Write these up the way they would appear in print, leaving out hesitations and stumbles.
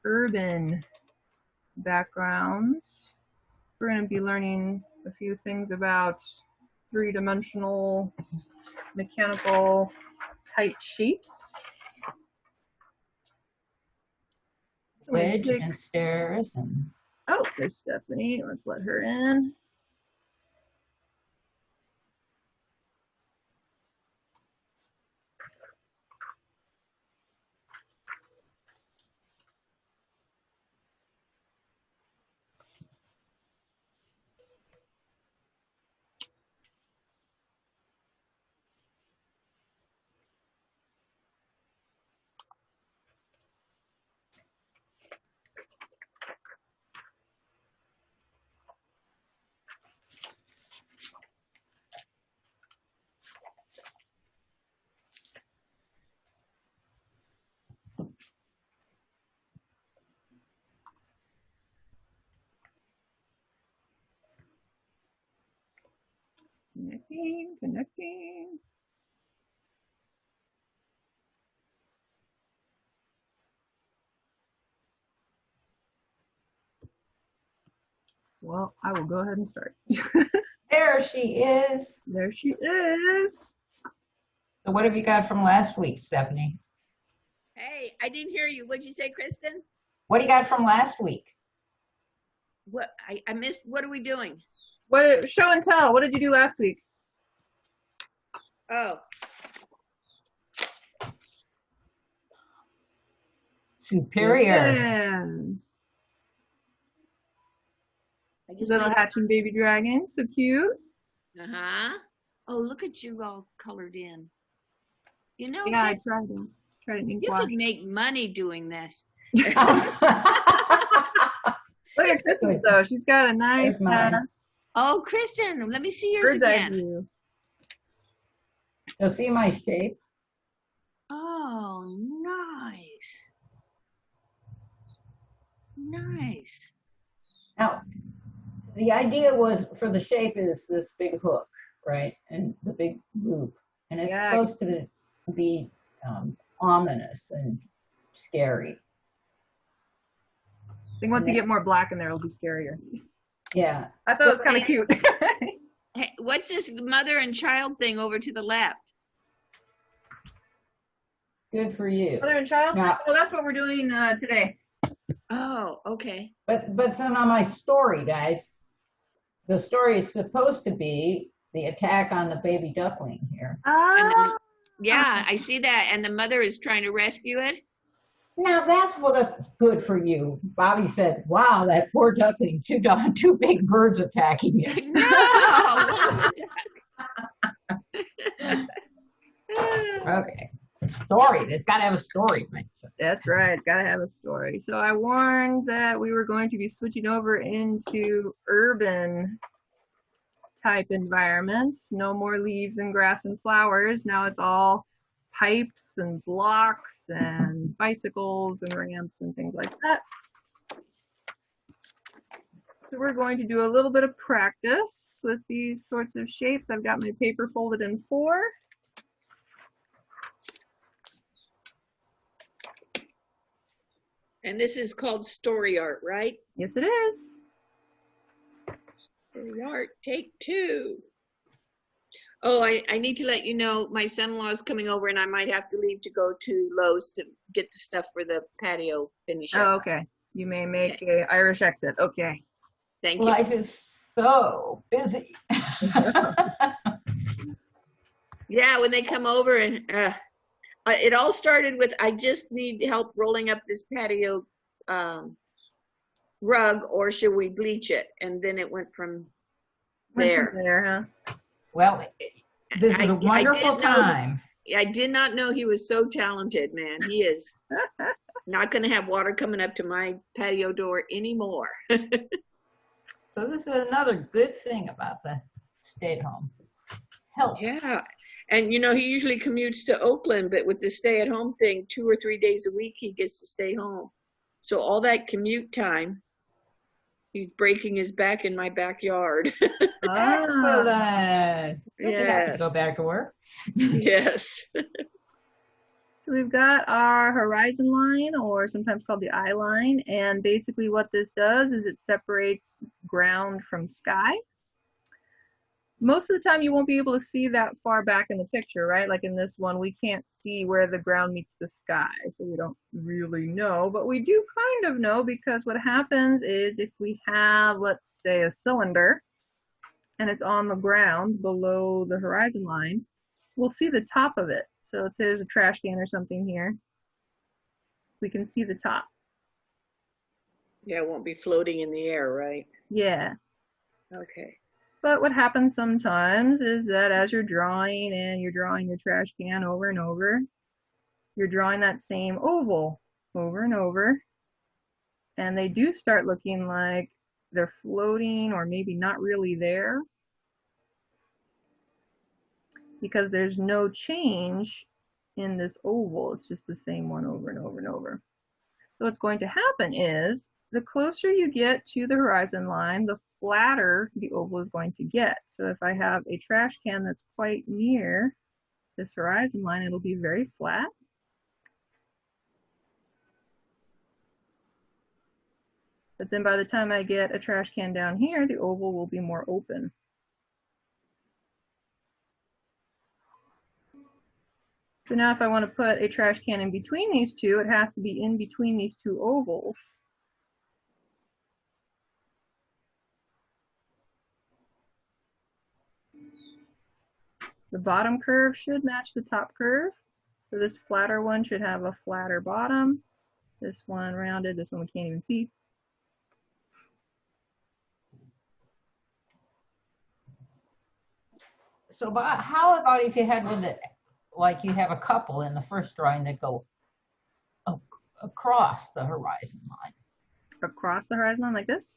urban backgrounds. We're going to be learning a few things about three-dimensional mechanical type shapes. Wedge and stairs. And oh, there's Stephanie. Let's let her in. Connecting. Well, I will go ahead and start. there she is. There she is. So what have you got from last week, Stephanie? Hey, I didn't hear you. What'd you say, Kristen? What do you got from last week? What I missed. What are we doing? What show and tell? What did you do last week? Oh. Superior. Yeah. I just Little hatching baby dragon, so cute. Oh, look at you all colored in. You know, yeah, I tried to ink you wash. could make money doing this. Look at Kristen though. She's got a nice oh, Kristen, let me see yours bird's eye again. view. So see my shape? Oh, nice. Nice. Now, the idea was for the shape is this big hook, right? And the big loop. And it's supposed to be ominous and scary. I think once you get more black in there, it'll be scarier. Yeah. I thought it was kind of cute. Hey, what's this mother and child thing over to the left? Good for you. Mother and child? Now, well, that's what we're doing today. Oh, okay. But so now my story, guys. The story is supposed to be the attack on the baby duckling here. Yeah, I see that. And the mother is trying to rescue it. Now that's good for you. Bobby said, wow, that poor duckling chewed on two big birds attacking it. No, it was Okay. Story. It's got to have a story. That's right. It's got to have a story. So I warned that we were going to be switching over into urban type environments. No more leaves and grass and flowers. Now it's all pipes and blocks and bicycles and ramps and things like that. So we're going to do a little bit of practice with these sorts of shapes. I've got my paper folded in 4. And this is called story art, right? Yes, it is. Story art, take 2. Oh, I need to let you know my son-in-law is coming over and I might have to leave to go to Lowe's to get the stuff for the patio finish up. Oh, okay. You may make a Irish exit. Okay. Thank you. Life is so busy. Yeah, when they come over and it all started with, I just need help rolling up this patio rug, or should we bleach it? And then it went from there. Huh? Well, this is a wonderful time. I did not know he was so talented, man. He is not going to have water coming up to my patio door anymore. So this is another good thing about the stay-at-home help. Yeah. And, you know, he usually commutes to Oakland, but with the stay-at-home thing, 2 or 3 days a week, he gets to stay home. So all that commute time, he's breaking his back in my backyard. Excellent. Yes. Go back to work. Yes. So we've got our horizon line, or sometimes called the eye line, and basically what this does is it separates ground from sky. Most of the time you won't be able to see that far back in the picture, right? Like in this one, we can't see where the ground meets the sky, so we don't really know, but we do kind of know, because what happens is if we have, let's say, a cylinder and it's on the ground below the horizon line, we'll see the top of it. So let's say there's a trash can or something here. We can see the top. Yeah, it won't be floating in the air, right? Yeah. Okay. But what happens sometimes is that as you're drawing and you're drawing your trash can over and over, you're drawing that same oval over and over, and they do start looking like they're floating or maybe not really there, because there's no change in this oval. It's just the same one over and over and over. So what's going to happen is the closer you get to the horizon line, the flatter the oval is going to get. So if I have a trash can that's quite near this horizon line, it'll be very flat. But then by the time I get a trash can down here, the oval will be more open. So now if I want to put a trash can in between these two, it has to be in between these two ovals. The bottom curve should match the top curve. So this flatter one should have a flatter bottom. This one rounded, this one we can't even see. So how about if you had one that, like you have a couple in the first drawing that go across the horizon line? Across the horizon line like this?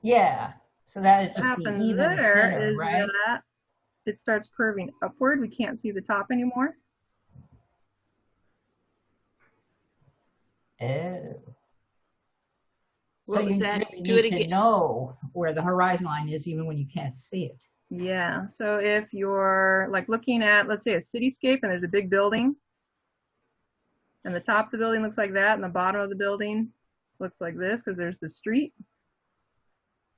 Yeah. So that it just What be happens even there thinner, is right? that it starts curving upward. We can't see the top anymore. Oh. What so was you that? really Do it need to again. know where the horizon line is even when you can't see it. Yeah, so if you're like looking at, let's say, a cityscape and there's a big building, and the top of the building looks like that, and the bottom of the building looks like this because there's the street.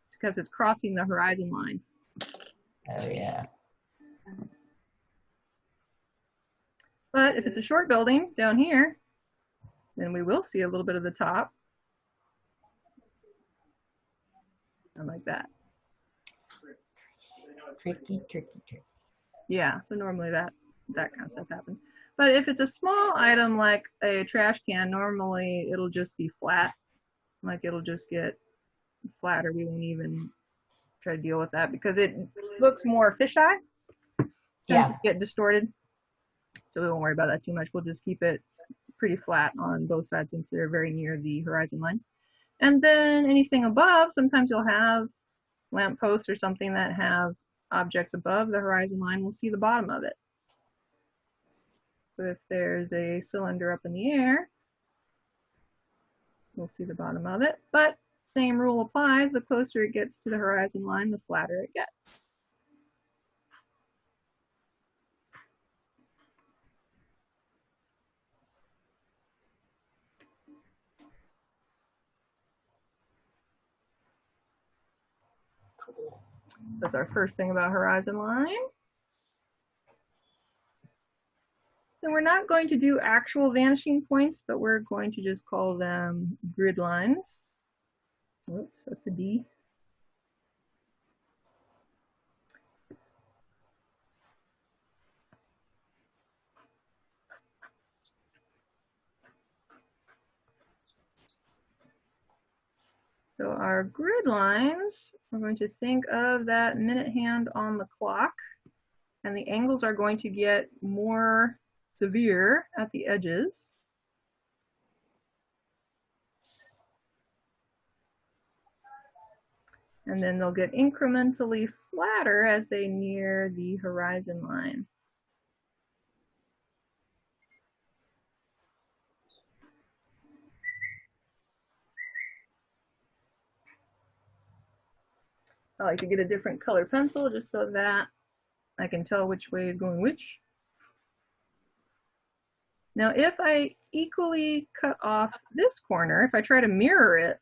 It's because it's crossing the horizon line. Oh, yeah. But if it's a short building down here, then we will see a little bit of the top. And like that. Tricky, tricky, tricky. Yeah, so normally that kind of stuff happens. But if it's a small item like a trash can, normally it'll just be flat. Like it'll just get flatter. We won't even try to deal with that because it looks more fisheye. Yeah. Get distorted. So we won't worry about that too much. We'll just keep it pretty flat on both sides since they're very near the horizon line. And then anything above, sometimes you'll have lampposts or something that have objects above the horizon line. We'll see the bottom of it. So if there's a cylinder up in the air, we'll see the bottom of it. But same rule applies. The closer it gets to the horizon line, the flatter it gets. Cool. That's our first thing about horizon line. So we're not going to do actual vanishing points, but we're going to just call them grid lines. Whoops, that's a D. So our grid lines, we're going to think of that minute hand on the clock, and the angles are going to get more severe at the edges. And then they'll get incrementally flatter as they near the horizon line. I like to get a different color pencil just so that I can tell which way is going which. Now, if I equally cut off this corner, if I try to mirror it,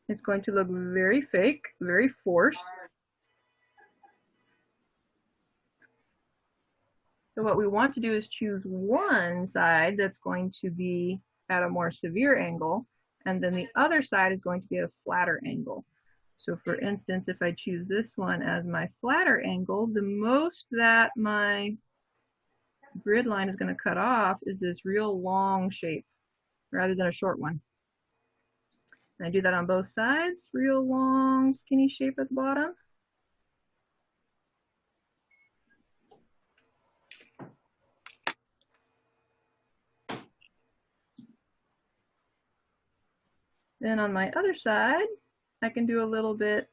it's going to look very fake, very forced. So what we want to do is choose one side that's going to be at a more severe angle, and then the other side is going to be at a flatter angle. So for instance, if I choose this one as my flatter angle, the most that my grid line is going to cut off is this real long shape rather than a short one. And I do that on both sides, real long skinny shape at the bottom. Then on my other side, I can do a little bit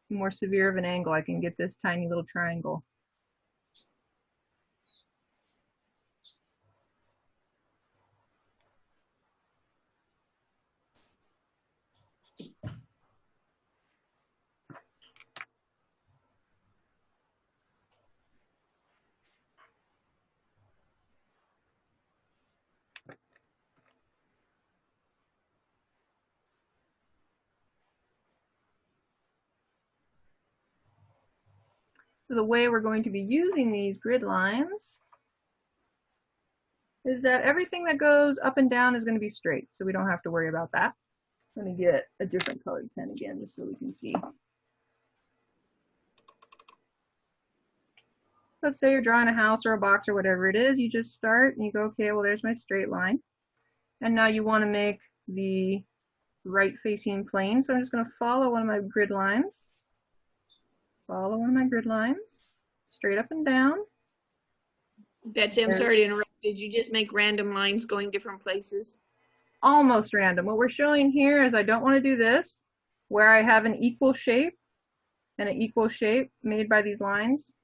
more severe of an angle. I can get this tiny little triangle. So the way we're going to be using these grid lines is that everything that goes up and down is going to be straight, so we don't have to worry about that. Let me get a different colored pen again just so we can see. Let's say you're drawing a house or a box or whatever it is. You just start and you go, okay, well, there's my straight line. And now you want to make the right facing plane. So I'm just going to follow one of my grid lines. Follow one of my grid lines, straight up and down. Betsy, I'm sorry to interrupt. Did you just make random lines going different places? Almost random. What we're showing here is I don't want to do this, where I have an equal shape and an equal shape made by these lines,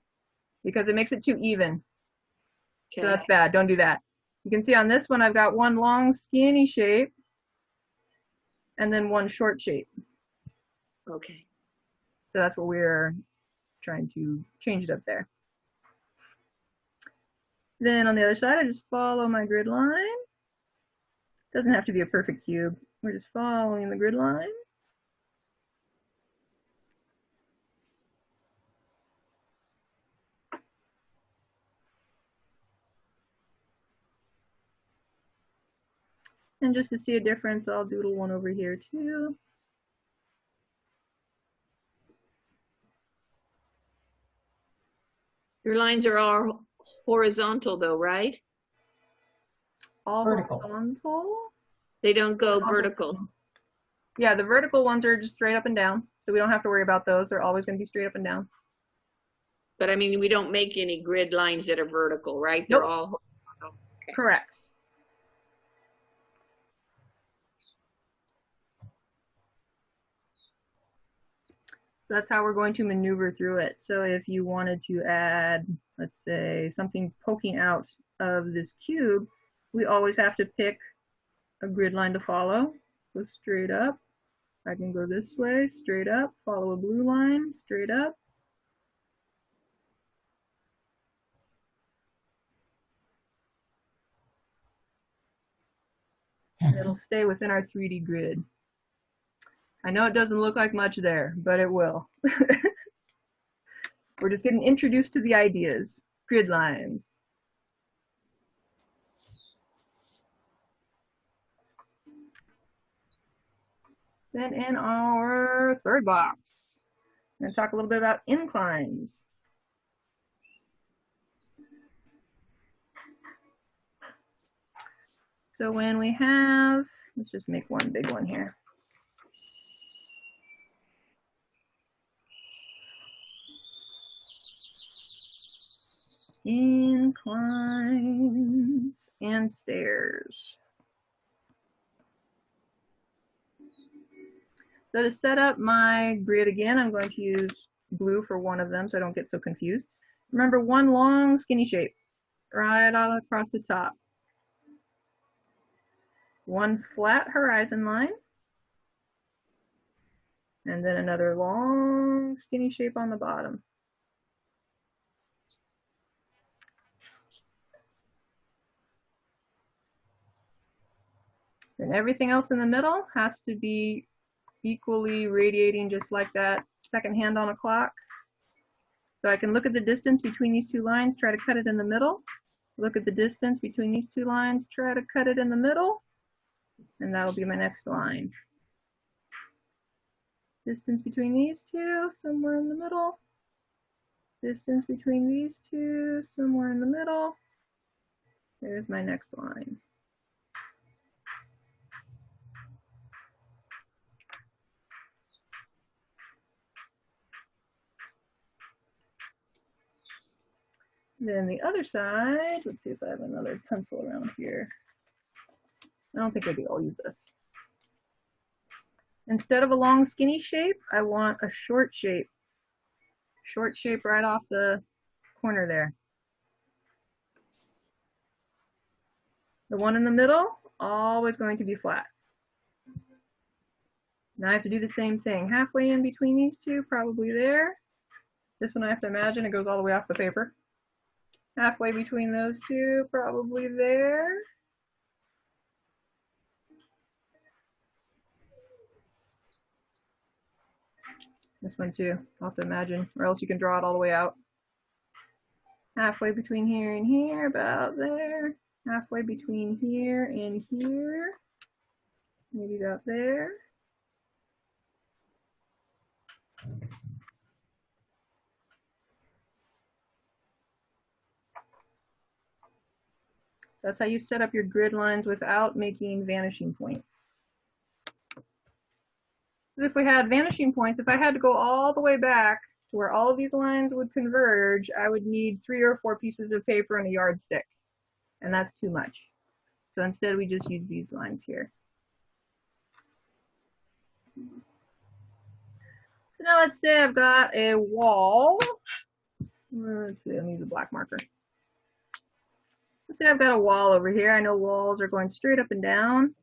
because it makes it too even. Okay. So that's bad. Don't do that. You can see on this one, I've got one long skinny shape and then one short shape. Okay. So that's what we're trying to change it up there. Then on the other side, I just follow my grid line. Doesn't have to be a perfect cube. We're just following the grid line. And just to see a difference, I'll doodle one over here too. Your lines are all horizontal though, right? All vertical. Horizontal? They don't go vertical. Yeah, the vertical ones are just straight up and down. So we don't have to worry about those. They're always going to be straight up and down. But I mean, we don't make any grid lines that are vertical, right? They're all horizontal. Okay. Correct. So that's how we're going to maneuver through it. So if you wanted to add, let's say, something poking out of this cube, we always have to pick a grid line to follow. Go straight up. I can go this way, straight up, follow a blue line, straight up. And it'll stay within our 3D grid. I know it doesn't look like much there, but it will. We're just getting introduced to the ideas. Grid lines. Then in our third box, I'm going to talk a little bit about inclines. So when we have, let's just make one big one here. Inclines and stairs. So to set up my grid again, I'm going to use blue for one of them so I don't get so confused. Remember, one long skinny shape right all across the top. One flat horizon line. And then another long skinny shape on the bottom. Then everything else in the middle has to be equally radiating, just like that second hand on a clock. So I can look at the distance between these two lines, try to cut it in the middle. Look at the distance between these two lines, try to cut it in the middle. And that'll be my next line. Distance between these two, somewhere in the middle. Distance between these two, somewhere in the middle. There's my next line. Then the other side, let's see if I have another pencil around here. I don't think I do, I'll use this. Instead of a long skinny shape, I want a short shape. Short shape right off the corner there. The one in the middle, always going to be flat. Now I have to do the same thing. Halfway in between these two, probably there. This one I have to imagine it goes all the way off the paper. Halfway between those two, probably there. This one too, I'll have to imagine, or else you can draw it all the way out. Halfway between here and here, about there. Halfway between here and here. Maybe about there. That's how you set up your grid lines without making vanishing points. If we had vanishing points, if I had to go all the way back to where all of these lines would converge, I would need 3 or 4 pieces of paper and a yardstick, and that's too much. So instead we just use these lines here. So now let's say I've got a wall. Let's see, I'll use a black marker. Let's say I've got a wall over here. I know walls are going straight up and down.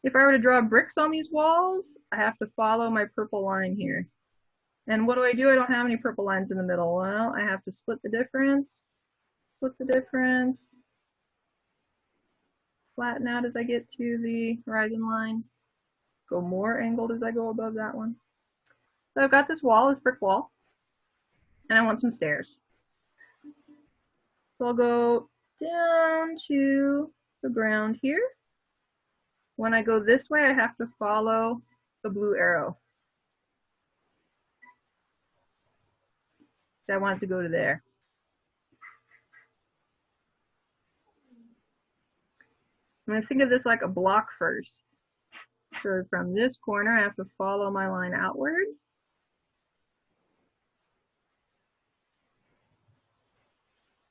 If I were to draw bricks on these walls, I have to follow my purple line here. And what do? I don't have any purple lines in the middle. Well, I have to split the difference, flatten out as I get to the horizon line, go more angled as I go above that one. So I've got this wall, this brick wall, and I want some stairs. So I'll go down to the ground here. When I go this way, I have to follow the blue arrow. So I want it to go to there. I'm going to think of this like a block first. So from this corner, I have to follow my line outward.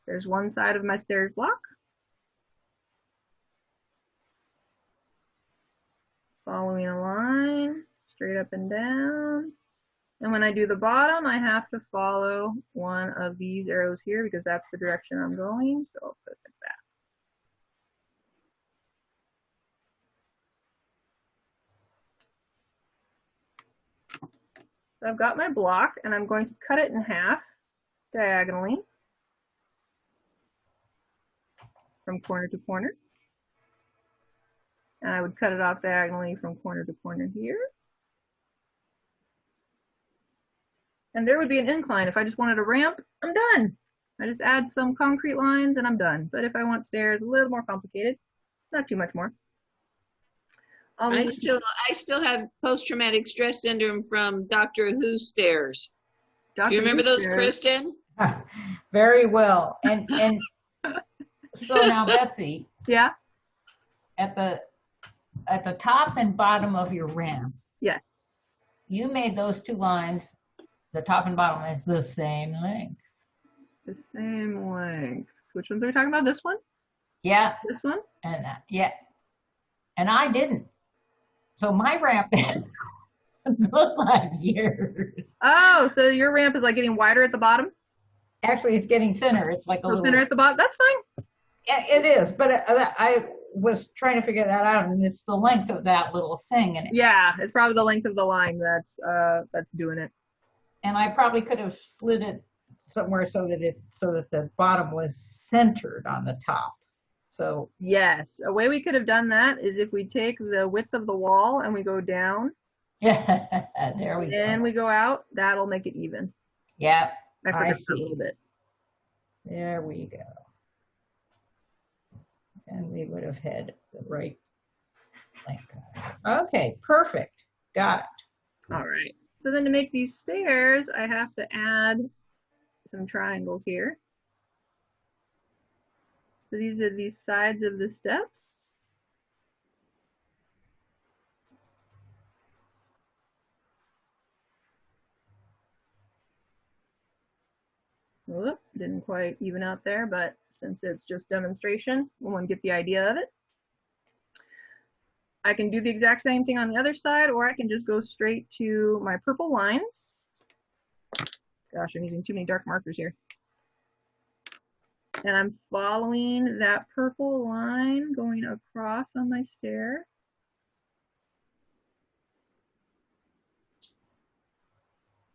There's one side of my stairs block. Following a line, straight up and down. And when I do the bottom, I have to follow one of these arrows here because that's the direction I'm going. So I'll put it like that. So I've got my block and I'm going to cut it in half diagonally from corner to corner. And I would cut it off diagonally from corner to corner here. And there would be an incline. If I just wanted a ramp, I'm done. I just add some concrete lines and I'm done. But if I want stairs, a little more complicated, not too much more. I still have post-traumatic stress syndrome from Doctor Who stairs. Do you remember those, Kristen? Very well. And so now, Betsy. Yeah. At the top and bottom of your ramp. Yes. You made those two lines. The top and bottom is the same length. The same length. Which ones are we talking about? This one? Yeah. This one? And yeah. And I didn't. So my ramp looked like yours. Oh, so your ramp is like getting wider at the bottom? Actually, it's getting thinner. It's like a little thinner at the bottom. That's fine. Yeah, it is. But I was trying to figure that out, and it's the length of that little thing. And yeah, it's probably the length of the line that's doing it. And I probably could have somewhere so that the bottom was centered on the top. So yes, a way we could have done that is if we take the width of the wall and we go down, yeah, there we go. and we go out, that'll make it even. Yeah, I forgot I that a see. little bit. There we go. And we would have had the right length. Okay, perfect. Got it. All right. So then to make these stairs, I have to add some triangles here. So these are the sides of the steps. Whoop, didn't quite even out there, but since it's just demonstration, we want to get the idea of it. I can do the exact same thing on the other side, or I can just go straight to my purple lines. Gosh, I'm using too many dark markers here. And I'm following that purple line going across on my stair.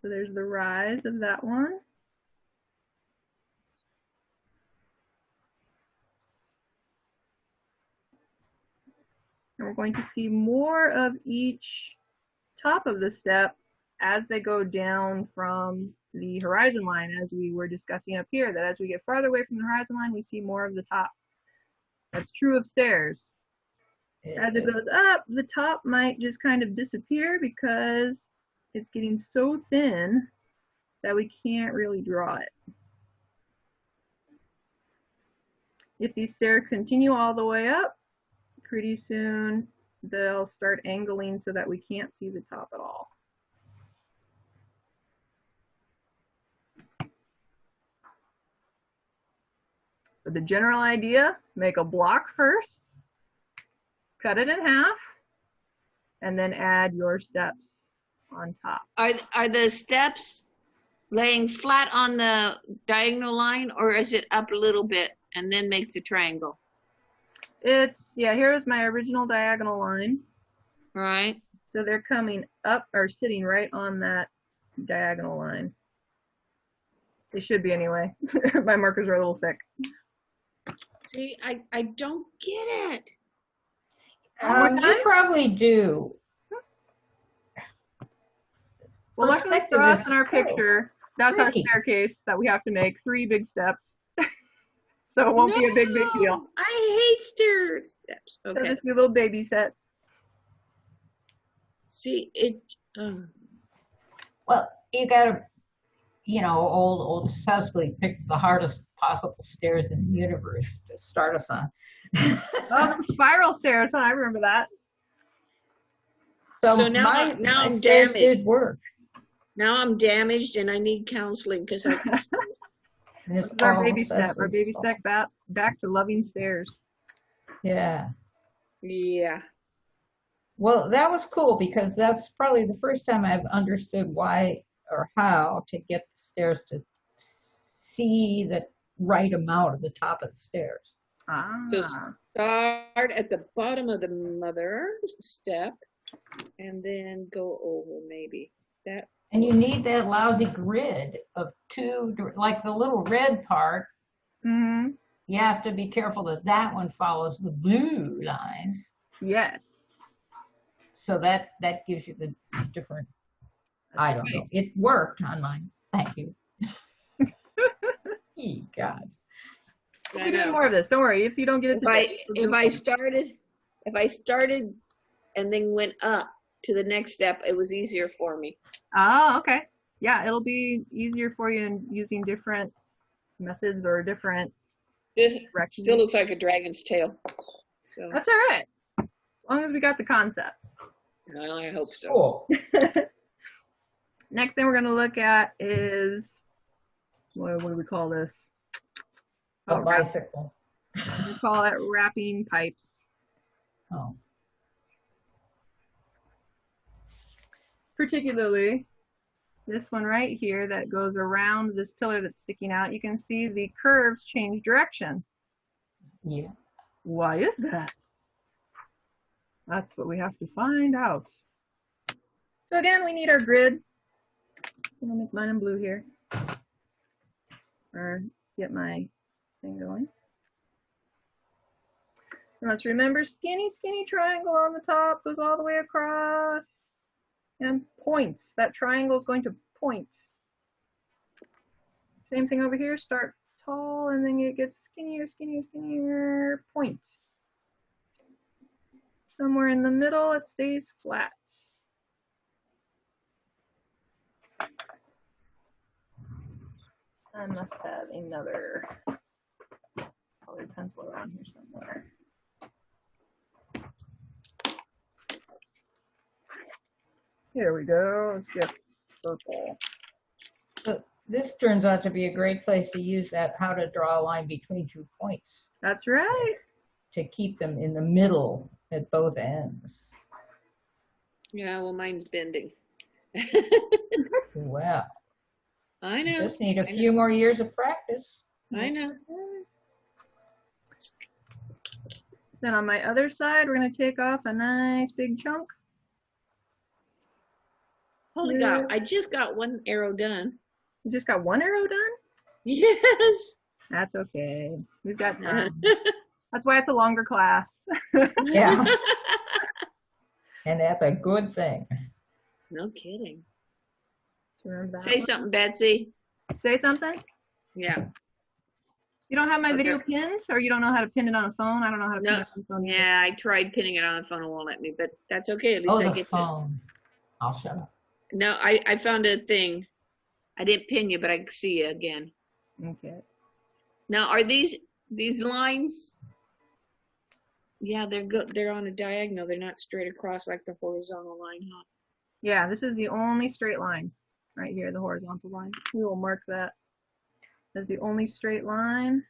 So there's the rise of that one. And we're going to see more of each top of the step as they go down from the horizon line, as we were discussing up here, that as we get farther away from the horizon line, we see more of the top. That's true of stairs. As it goes up, the top might just kind of disappear because it's getting so thin that we can't really draw it. If these stairs continue all the way up, pretty soon they'll start angling so that we can't see the top at all. So the general idea, make a block first, cut it in half, and then add your steps on top. Are the steps laying flat on the diagonal line, or is it up a little bit and then makes a triangle? It's, yeah, here's my original diagonal line. Right. So they're coming up or sitting right on that diagonal line. They should be anyway. My markers are a little thick. See, I don't get it. You probably do. Well, luckily for us in our picture, that's our staircase that we have to make 3 big steps. So it won't be a big deal. I hate stair steps. Okay. So just be a little baby set. See, it. Well, you gotta, you know, old Susley picked the hardest possible stairs in the universe to start us on. Oh, spiral stairs, huh? I remember that. So now my I'm stairs damaged. did work. Now I'm damaged and I need counseling because I. This is our baby step. Our baby step back to loving stairs. Yeah. Yeah. Well, that was cool because that's probably the first time I've understood why or how to get the stairs to see the right amount of the top of the stairs. Ah. So start at the bottom of the mother step and then go over maybe. That. And you need that lousy grid of 2, like the little red part. Mm-hmm. You have to be careful that that one follows the blue lines. Yes. So that gives you the different, I don't know. It worked on mine. Thank you. God. We'll do more of this. Don't worry. If you don't get it today. If I started and then went up to the next step, it was easier for me. Oh, okay. Yeah, it'll be easier for you in using different methods or different It still looks like a dragon's tail. So. That's all right. As long as we got the concept. Well, I hope so. Cool. Next thing we're going to look at is, what do we call this? A bicycle. We call it wrapping pipes. Oh. Particularly this one right here that goes around this pillar that's sticking out. You can see the curves change direction. Yeah. Why is that? That's what we have to find out. So again, we need our grid. I'm gonna make mine in blue here. or get my thing going. And let's remember skinny, skinny triangle on the top, goes all the way across and points. That triangle is going to point. Same thing over here, start tall and then it gets skinnier, skinnier, skinnier, point. Somewhere in the middle, it stays flat. I must have another colored pencil around here somewhere. Here we go. Let's get purple. So this turns out to be a great place to use that how to draw a line between 2 points. That's right. To keep them in the middle at both ends. Yeah, well, mine's bending. Well, I know. Just need a few more years of practice. I know. Then on my other side, we're going to take off a nice big chunk. Holy cow, I just got one arrow done. You just got one arrow done? Yes. That's okay. We've got time. That's why it's a longer class. Yeah. And that's a good thing. No kidding. Remember that Say one? something, Betsy. Say something? Yeah. You don't have my Okay. video pinned, or you don't know how to pin it on a phone? I don't know how to pin No. it on a phone. either. Yeah, I tried pinning it on the phone. It won't let me, but that's okay. At least Oh, I the get phone. I'll shut up. to. No, I found a thing. I didn't pin you, but I can see you again. Okay. Now, are these lines? Yeah, they're good. They're on a diagonal. They're not straight across like the horizontal line, huh? Yeah, this is the only straight line right here, the horizontal line. We will mark that as the only straight line.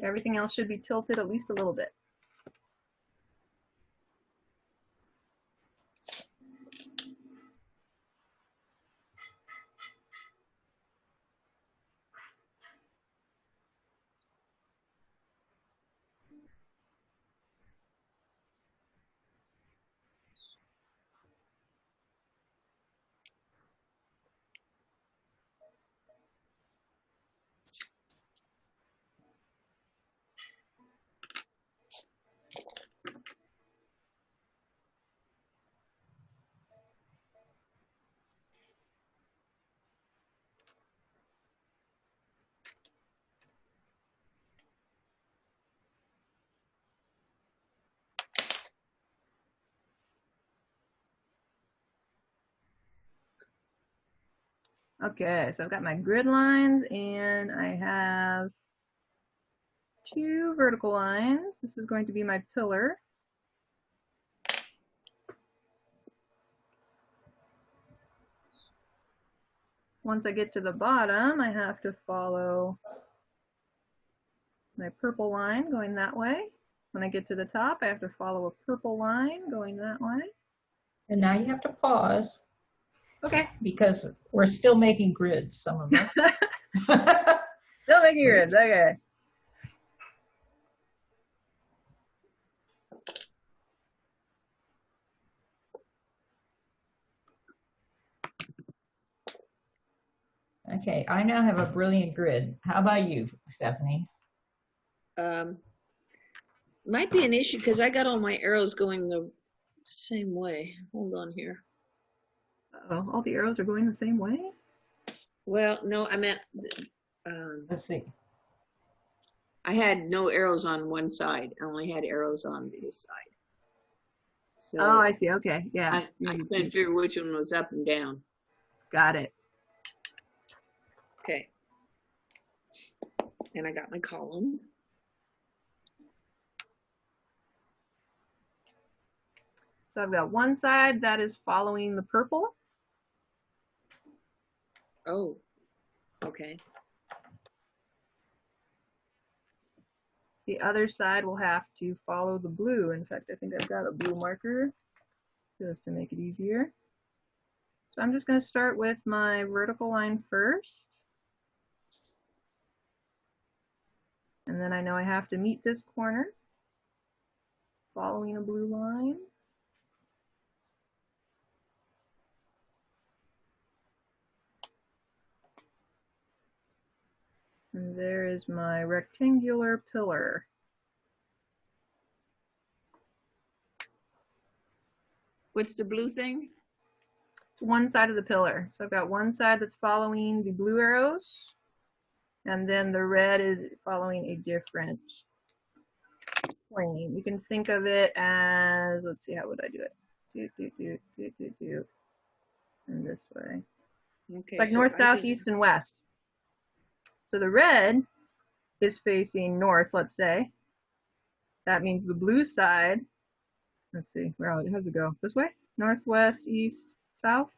Everything else should be tilted at least a little bit. Okay, so I've got my grid lines and I have 2 vertical lines. This is going to be my pillar. Once I get to the bottom, I have to follow my purple line going that way. When I get to the top, I have to follow a purple line going that way. And now you have to pause Okay. because we're still making grids, some of us. Still making grids, okay. Okay, I now have a brilliant grid. How about you, Stephanie? Might be an issue because I got all my arrows going the same way. Hold on here. Uh-oh, all the arrows are going the same way? Well, no, I meant Let's see. I had no arrows on one side. I only had arrows on this side. So Oh, I see, okay, yeah. I couldn't figure which one was up and down. Got it. Okay. And I got my column. So I've got one side that is following the purple. Oh, okay. The other side will have to follow the blue. In fact, I think I've got a blue marker just to make it easier. So I'm just going to start with my vertical line first. And then I know I have to meet this corner, following a blue line. is my rectangular pillar. What's the blue thing? It's one side of the pillar. So I've got one side that's following the blue arrows, and then the red is following a different plane. You can think of it as, let's see, how would I do it? And this way. Okay. Like so north, I south, did- east, and west. So the red is facing north, let's say. That means the blue side, let's see, how's it go? This way? Northwest, east, south?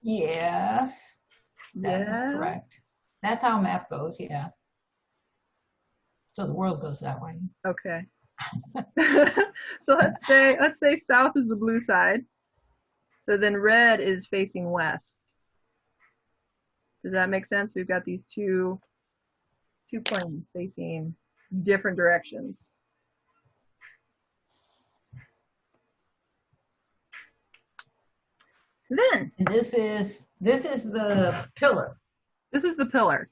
Yes, that is Yeah. correct. That's how a map goes, yeah. So the world goes that way. Okay. So let's say south is the blue side. So then red is facing west. Does that make sense? We've got these two planes facing different directions. Then And this is the pillar. this is the pillar.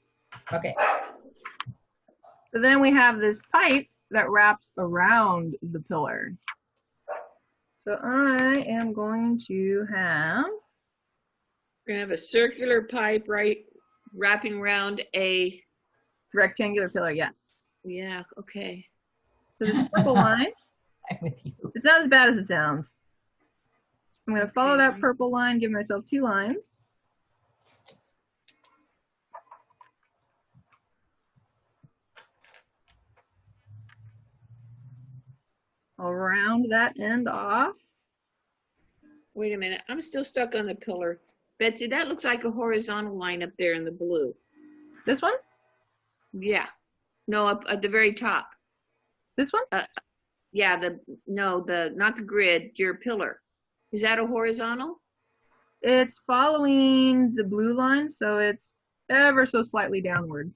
Okay. So then we have this pipe that wraps around the pillar. So I am going to have, We're gonna have a circular pipe, right, wrapping around a. rectangular pillar, yes. Yeah. Okay. So this purple line, I'm with you. it's not as bad as it sounds. I'm going to follow Okay. that purple line, give myself 2 lines. I'll round that end off. Wait a minute. I'm still stuck on the pillar. Betsy, that looks like a horizontal line up there in the blue. This one? Yeah. No, up at the very top. This one? Yeah. Not the grid. Your pillar. Is that a horizontal? It's following the blue line, so it's ever so slightly downward.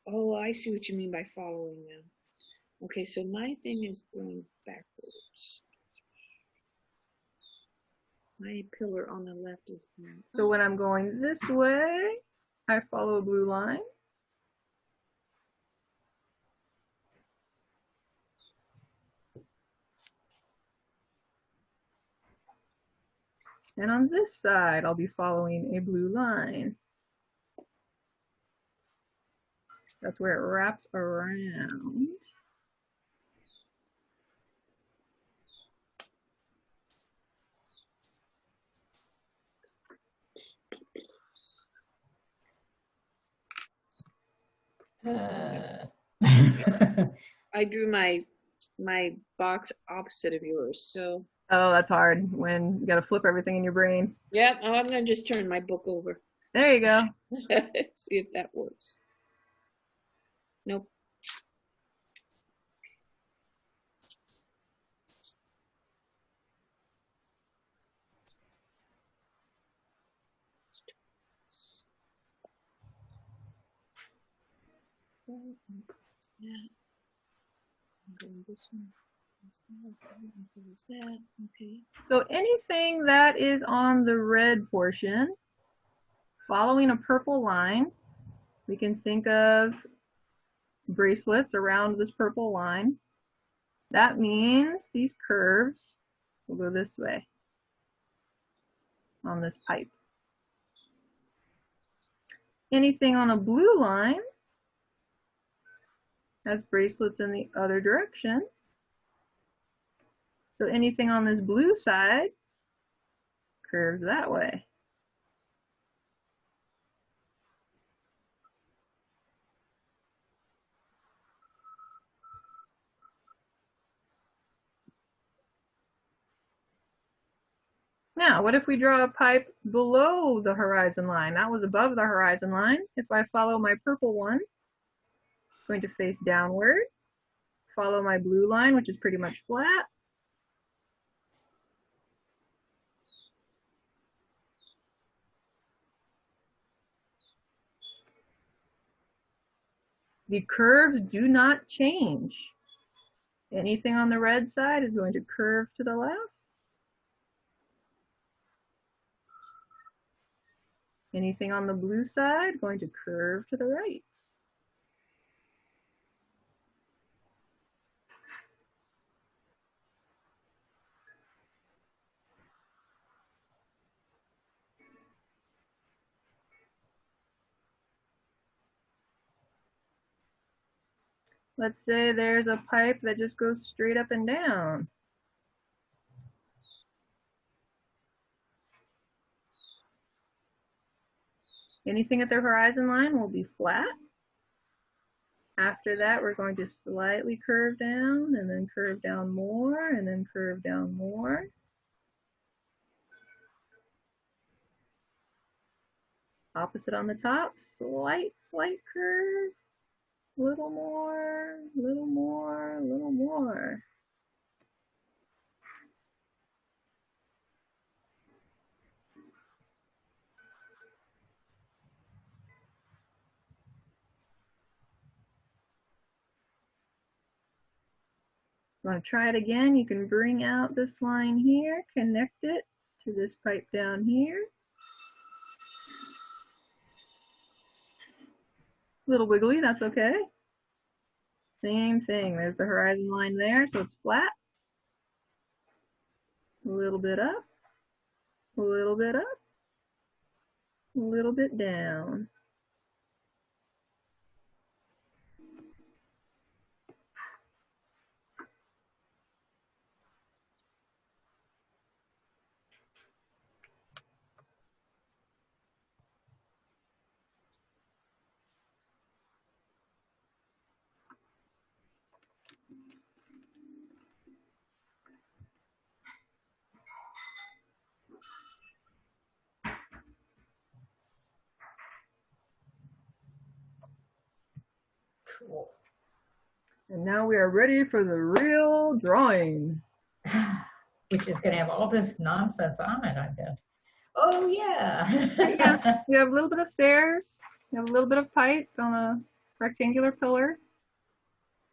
Oh, I see what you mean by following them. Okay, so my thing is going backwards. My pillar on the left is going. So when I'm going this way, I follow a blue line. And on this side, I'll be following a blue line. That's where it wraps around. I drew my box opposite of yours. So Oh, that's hard when you got to flip everything in your brain. yeah, I'm gonna just turn my book over. There you go. See if that works. Nope. This one. That. Okay. So anything that is on the red portion, following a purple line, we can think of bracelets around this purple line. That means these curves will go this way on this pipe. Anything on a blue line has bracelets in the other direction. So anything on this blue side curves that way. Now, what if we draw a pipe below the horizon line? That was above the horizon line. If I follow my purple one, it's going to face downward. Follow my blue line, which is pretty much flat. The curves do not change. Anything on the red side is going to curve to the left. Anything on the blue side going to curve to the right. Let's say there's a pipe that just goes straight up and down. Anything at the horizon line will be flat. After that, we're going to slightly curve down and then curve down more and then curve down more. Opposite on the top, slight curve. Little more, little more, little more. Want to try it again? You can bring out this line here, connect it to this pipe down here. A little wiggly, that's okay. Same thing, there's the horizon line there, so it's flat. A little bit up, a little bit up, a little bit down. Cool. And now we are ready for the real drawing. Which is going to have all this nonsense on it, I bet. Oh, yeah. Yeah, we have a little bit of stairs. We have a little bit of pipe on a rectangular pillar.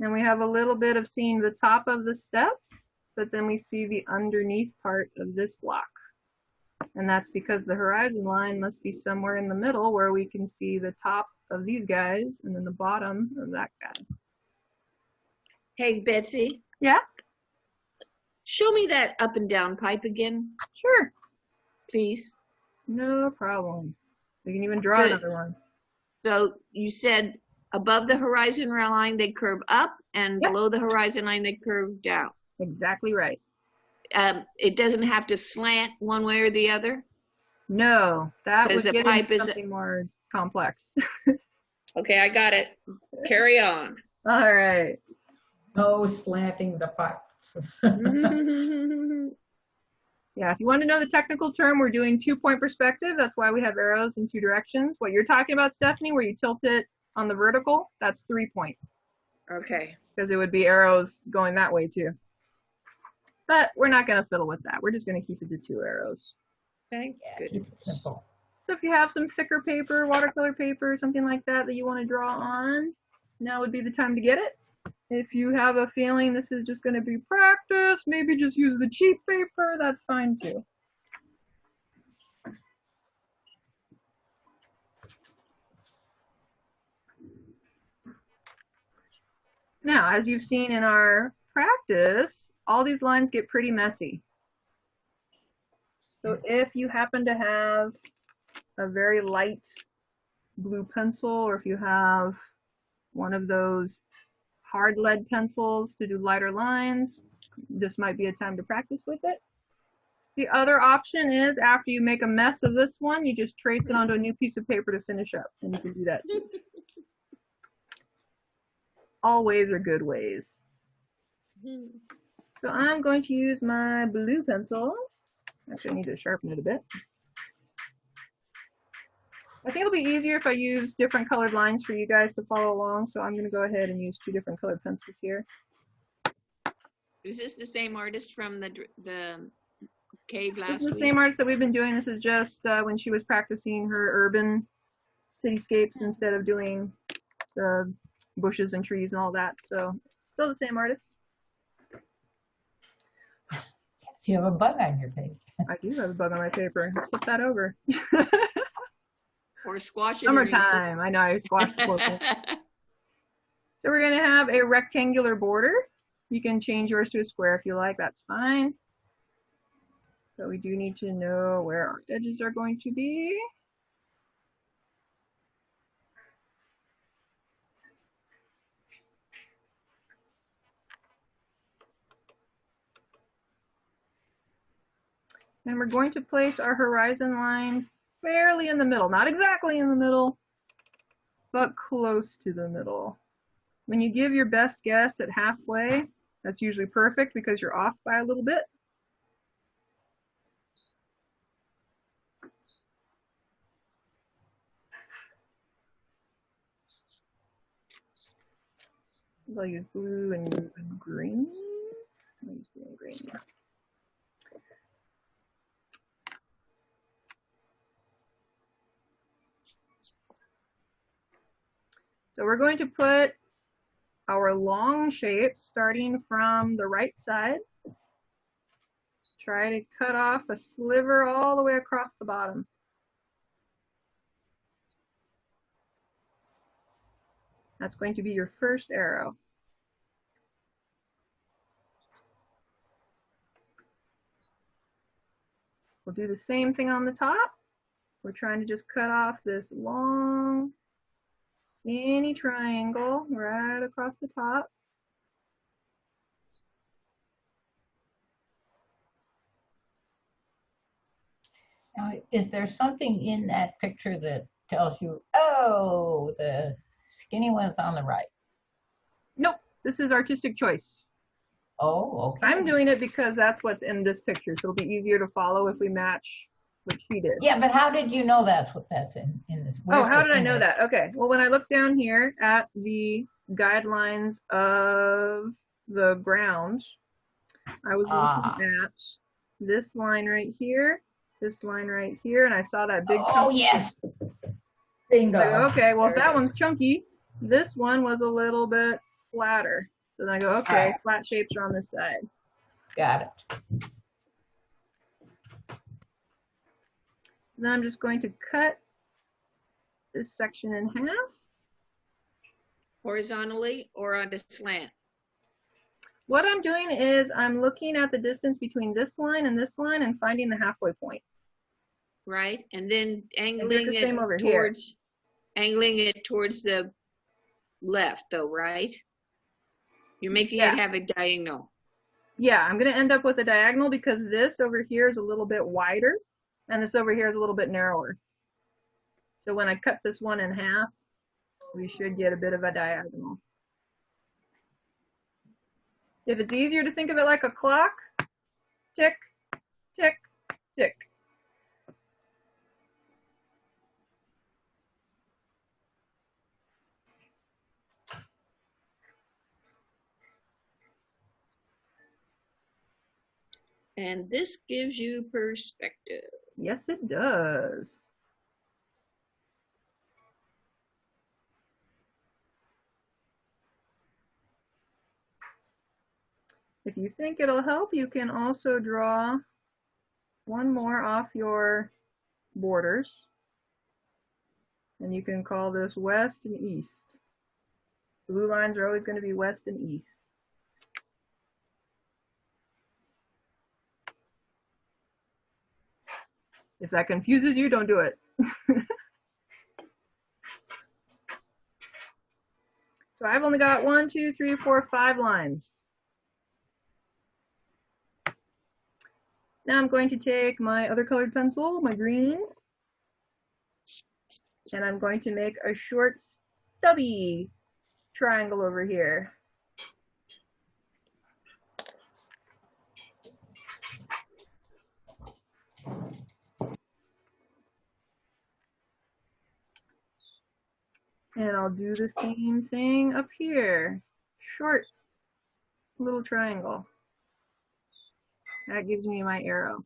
And we have a little bit of seeing the top of the steps, but then we see the underneath part of this block. And that's because the horizon line must be somewhere in the middle where we can see the top of these guys and then the bottom of that guy. Hey, Betsy. Yeah? Show me that up and down pipe again, Sure. please. No problem. We can even draw Good. another one. So you said above the horizon line, they curve up, and Yep. below the horizon line, they curve down. Exactly right. It doesn't have to slant one way or the other? No, that Because would the get pipe into is- something more complex. Okay, I got it. Carry on. All right. No slanting the pipes. Yeah, if you want to know the technical term, we're doing 2-point perspective. That's why we have arrows in 2 directions. What you're talking about, Stephanie, where you tilt it on the vertical, that's 3-point, Okay. because it would be arrows going that way too. But we're not going to fiddle with that. We're just going to keep it to 2 arrows. Thank Yeah, goodness. keep it simple. So if you have some thicker paper, watercolor paper, something like that that you want to draw on, now would be the time to get it. If you have a feeling this is just going to be practice, maybe just use the cheap paper, that's fine too. Now, as you've seen in our practice, all these lines get pretty messy. So if you happen to have a very light blue pencil, or if you have one of those hard lead pencils to do lighter lines, this might be a time to practice with it. The other option is after you make a mess of this one, you just trace it onto a new piece of paper to finish up, and you can do that too. All ways are good ways. So I'm going to use my blue pencil. Actually, I need to sharpen it a bit. I think it'll be easier if I use different colored lines for you guys to follow along, so I'm going to go ahead and use 2 different colored pencils here. Is this the same artist from the cave This last is the week? same artist that we've been doing. This is just when she was practicing her urban cityscapes instead of doing the bushes and trees and all that. So still the same artist. So you have a bug on your page. I do have a bug on my paper. Flip that over. Or squash it. Summertime. I know, I squashed the purple. So we're going to have a rectangular border. You can change yours to a square if you like, that's fine. So we do need to know where our edges are going to be. And we're going to place our horizon line fairly in the middle, not exactly in the middle, but close to the middle. When you give your best guess at halfway, that's usually perfect because you're off by a little bit. I'll use blue and green. I'll use blue and green. So we're going to put our long shapes starting from the right side. Try to cut off a sliver all the way across the bottom. That's going to be your first arrow. We'll do the same thing on the top. We're trying to just cut off this long, skinny triangle right across the top. Now, is there something in that picture that tells you, oh, the skinny one's on the right? Nope, this is artistic choice. Oh, okay. I'm doing it because that's what's in this picture, so it'll be easier to follow if we match what she did. Yeah, but how did you know that's what that's in this? Oh, how did I know that? Okay, well, when I look down here at the guidelines of the ground, I was looking at this line right here, this line right here, and I saw that big Oh, yes. Bingo. Like, okay, well, if that one's chunky, this one was a little bit flatter. So then I go, okay, flat shapes are on this side. Got it. Then I'm just going to cut this section in half. Horizontally or on a slant? What I'm doing is I'm looking at the distance between this line and finding the halfway point. Right, and then angling it towards the left, though, right? You're making it have a diagonal. Yeah, I'm going to end up with a diagonal because this over here is a little bit wider and this over here is a little bit narrower. So when I cut this one in half, we should get a bit of a diagonal. If it's easier to think of it like a clock, tick, tick, tick. And this gives you perspective. Yes, it does. If you think it'll help, you can also draw one more off your borders. And you can call this west and east. Blue lines are always going to be west and east. If that confuses you, don't do it. So I've only got 1, 2, 3, 4, 5 lines. Now I'm going to take my other colored pencil, my green, and I'm going to make a short, stubby triangle over here. And I'll do the same thing up here. Short little triangle. That gives me my arrow.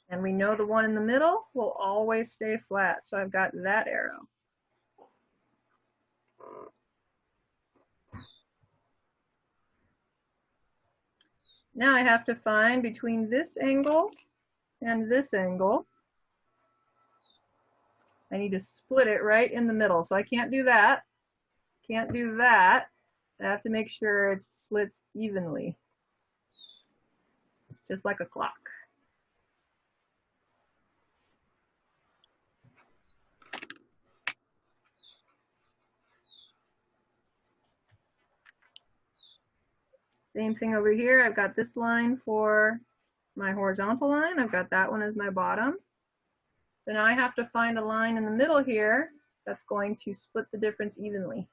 And we know the one in the middle will always stay flat, so I've got that arrow. Now I have to find between this angle and this angle. I need to split it right in the middle. So I can't do that. Can't do that. I have to make sure it splits evenly, just like a clock. Same thing over here. I've got this line for my horizontal line. I've got that one as my bottom. So now I have to find a line in the middle here that's going to split the difference evenly.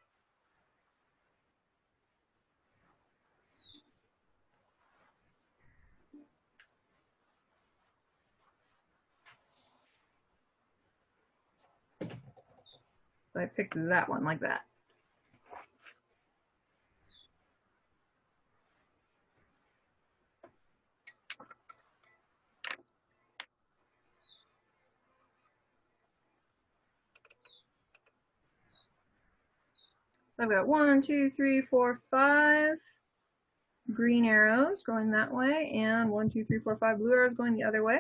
So I picked that one like that. So I've got 1, 2, 3, 4, 5 green arrows going that way, and 1, 2, 3, 4, 5 blue arrows going the other way.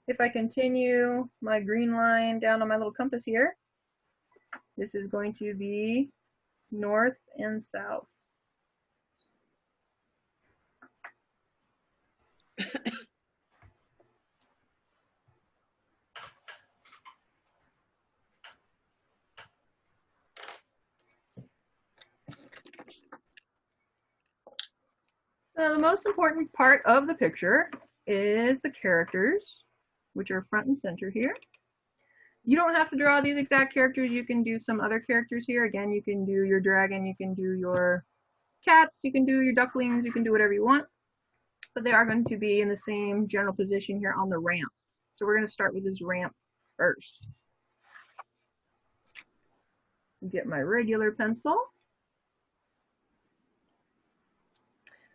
If I continue my green line down on my little compass here, this is going to be north and south. So the most important part of the picture is the characters, which are front and center here. You don't have to draw these exact characters. You can do some other characters here. Again, you can do your dragon, you can do your cats, you can do your ducklings, you can do whatever you want. But they are going to be in the same general position here on the ramp. So we're going to start with this ramp first. Get my regular pencil.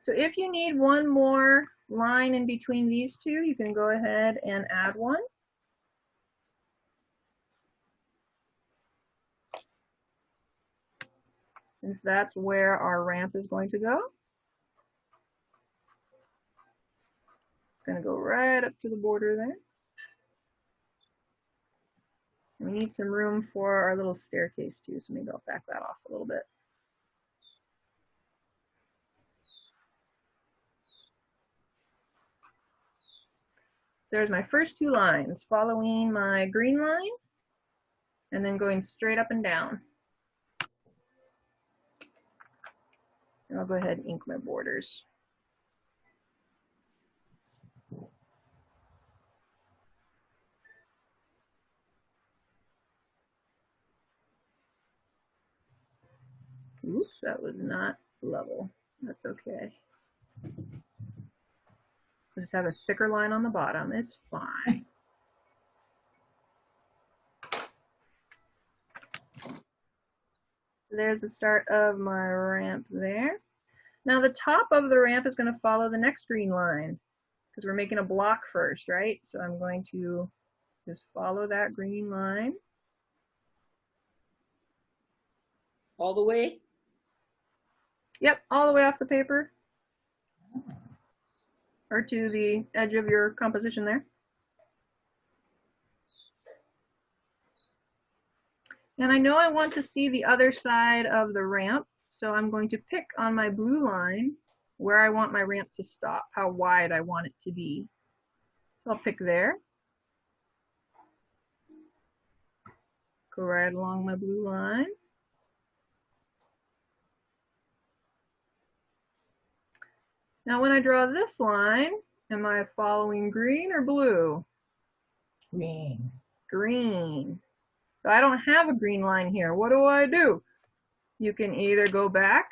So if you need one more line in between these two, you can go ahead and add one. Since that's where our ramp is going to go. It's going to go right up to the border there. And we need some room for our little staircase too, so maybe I'll back that off a little bit. There's my first two lines, following my green line and then going straight up and down. And I'll go ahead and ink my borders. Oops, that was not level. That's okay. I'll just have a thicker line on the bottom. It's fine. There's the start of my ramp there. Now the top of the ramp is going to follow the next green line because we're making a block first, right? So I'm going to just follow that green line. All the way? Yep, all the way off the paper. Or to the edge of your composition there. And I know I want to see the other side of the ramp, so I'm going to pick on my blue line where I want my ramp to stop, how wide I want it to be. So I'll pick there. Go right along my blue line. Now when I draw this line, am I following green or blue? Green. Green. So I don't have a green line here. What do? You can either go back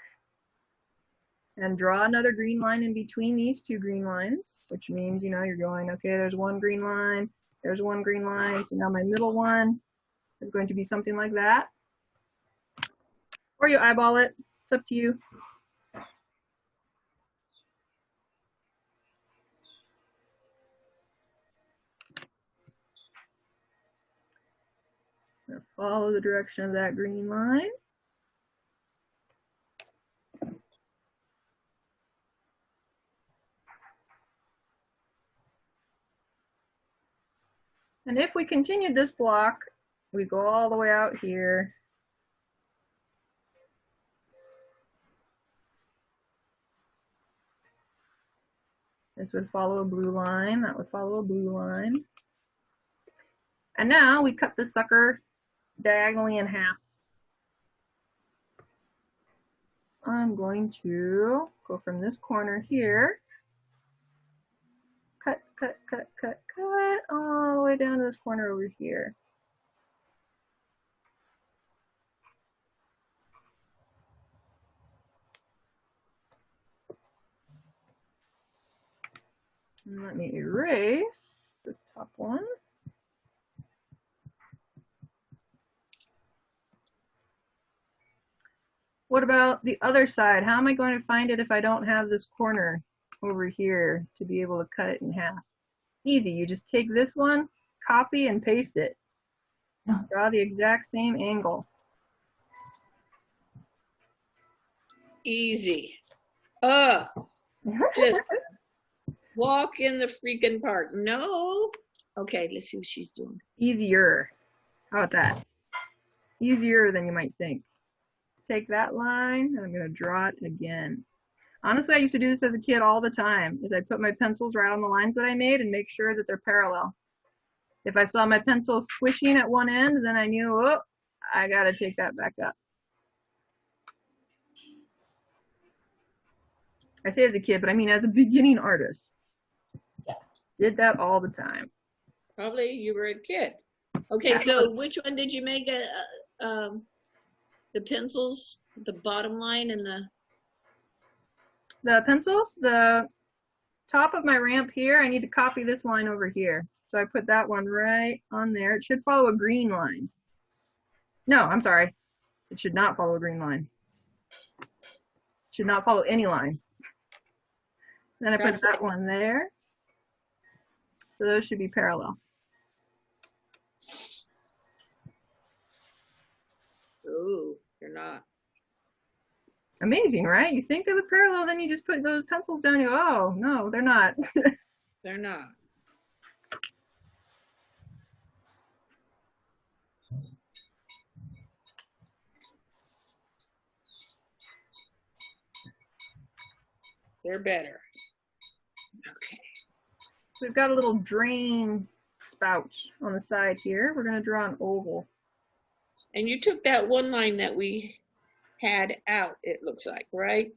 and draw another green line in between these two green lines, which means, you know, you're going, okay, there's one green line, there's one green line, so now my middle one is going to be something like that. Or you eyeball it. It's up to you. Follow the direction of that green line. And if we continued this block, we go all the way out here. This would follow a blue line, that would follow a blue line. And now we cut this sucker diagonally in half. I'm going to go from this corner here, cut, cut, cut, cut, cut, all the way down to this corner over here. And let me erase this top one. What about the other side? How am I going to find it if I don't have this corner over here to be able to cut it in half? Easy, you just take this one, copy and paste it. Draw the exact same angle. Easy. Just walk in the freaking park. No. Okay, let's see what she's doing. Easier. How about that? Easier than you might think. Take that line, and I'm going to draw it again. Honestly, I used to do this as a kid all the time, is I'd put my pencils right on the lines that I made and make sure that they're parallel. If I saw my pencil squishing at one end, then I knew, oh, I got to take that back up. I say as a kid, but I mean as a beginning artist. Yeah. Did that all the time. Probably you were a kid. Okay, so which one did you make the pencils, the bottom line and the pencils, the top of my ramp here, I need to copy this line over here. So I put that one right on there. It should follow a green line. No, I'm sorry. It should not follow a green line. It should not follow any line. Then I put that one there. So those should be parallel. Oh, they're not. Amazing, right? You think they look parallel, then you just put those pencils down, you go, oh, no, they're not. They're not. They're better. Okay. So we've got a little drain spout on the side here. We're going to draw an oval. And you took that one line that we had out, it looks like, right?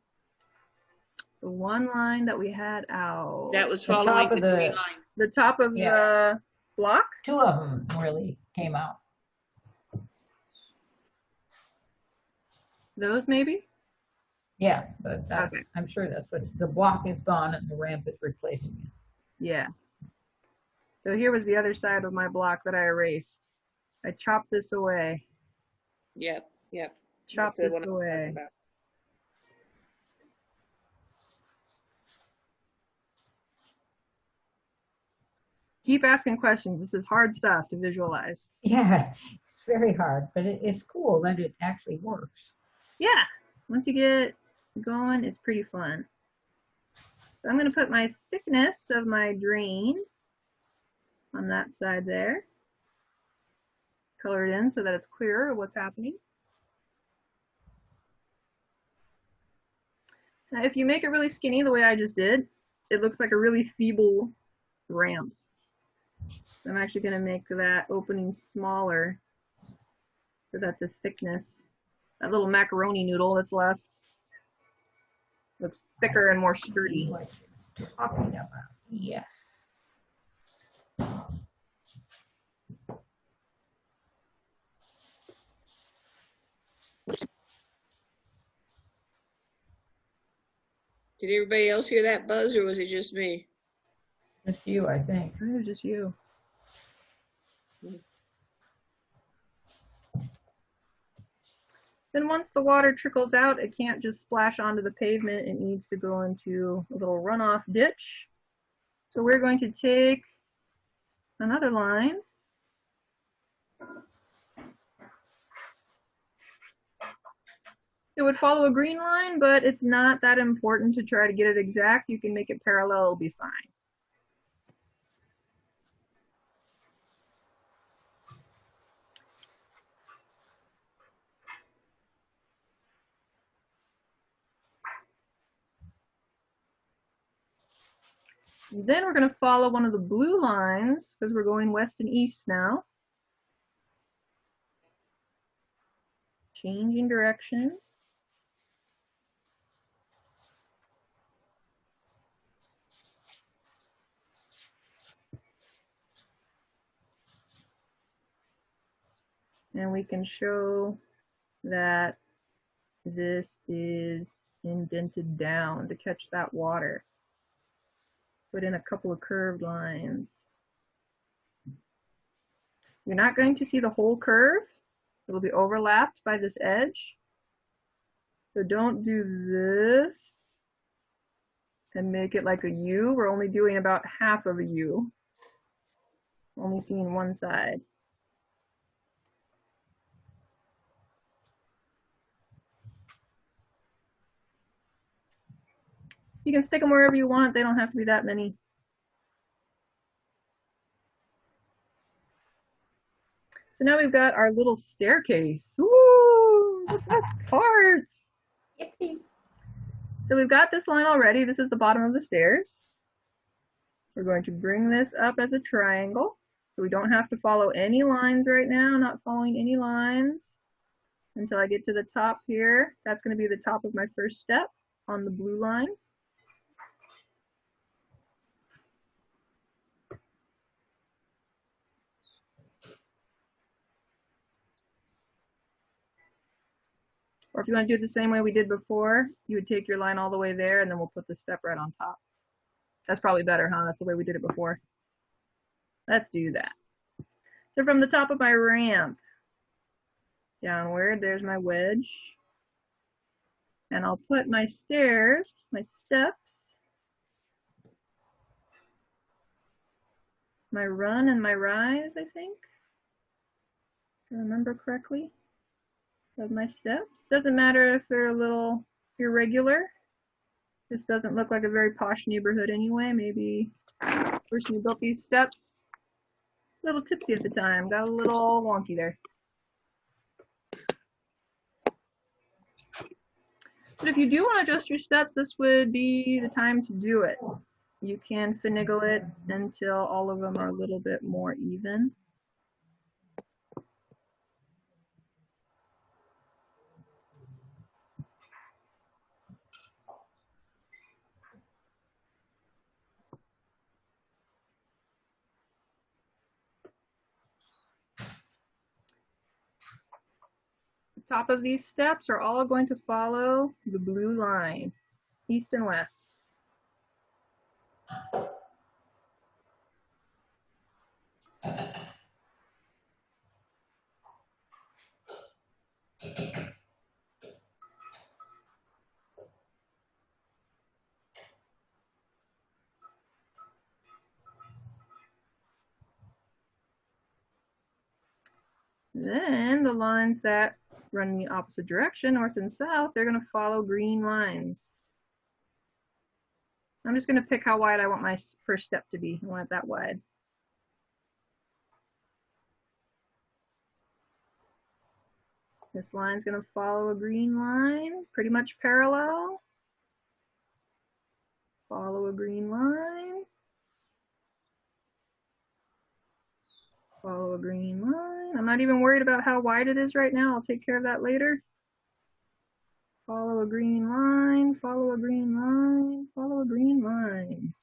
The one line that we had out. That was following the green line. The top of the block? Two of them really came out. Those maybe? Yeah, but okay. I'm sure that's what the block is gone and the ramp is replacing it. Yeah. So here was the other side of my block that I erased. I chopped this away. Yep, yep. Chop this away. Keep asking questions. This is hard stuff to visualize. Yeah, it's very hard, but it's cool that it actually works. Yeah, once you get going, it's pretty fun. So I'm going to put my thickness of my drain on that side there. Color it in so that it's clearer what's happening. Now, if you make it really skinny the way I just did, it looks like a really feeble ramp. So I'm actually going to make that opening smaller so that the thickness, that little macaroni noodle that's left, looks thicker and more sturdy. What you're talking about. Yes. Did everybody else hear that buzz, or was it just me? Just you, I think. It was just you. Then once the water trickles out, it can't just splash onto the pavement. It needs to go into a little runoff ditch. So we're going to take another line. It would follow a green line, but it's not that important to try to get it exact. You can make it parallel, it'll be fine. Then we're going to follow one of the blue lines because we're going west and east now. Changing direction. And we can show that this is indented down to catch that water. Put in a couple of curved lines. You're not going to see the whole curve. It'll be overlapped by this edge. So don't do this and make it like a U. We're only doing about half of a U. Only seeing one side. You can stick them wherever you want. They don't have to be that many. So now we've got our little staircase. Woo! The best parts. Yippee. So we've got this line already. This is the bottom of the stairs. We're going to bring this up as a triangle. So we don't have to follow any lines right now. Not following any lines until I get to the top here. That's going to be the top of my first step on the blue line. Or if you want to do it the same way we did before, you would take your line all the way there and then we'll put the step right on top. That's probably better, huh? That's the way we did it before. Let's do that. So from the top of my ramp downward, there's my wedge. And I'll put my stairs, my steps, my run and my rise, I think. If I remember correctly. Of my steps. Doesn't matter if they're a little irregular. This doesn't look like a very posh neighborhood anyway. Maybe the person who built these steps, a little tipsy at the time, got a little wonky there. But if you do want to adjust your steps, this would be the time to do it. You can finagle it until all of them are a little bit more even. Top of these steps are all going to follow the blue line, east and west. Then the lines that run in the opposite direction, north and south, they're going to follow green lines. I'm just going to pick how wide I want my first step to be. I want it that wide. This line's going to follow a green line, pretty much parallel. Follow a green line. Follow a green line. I'm not even worried about how wide it is right now. I'll take care of that later. Follow a green line, follow a green line, follow a green line.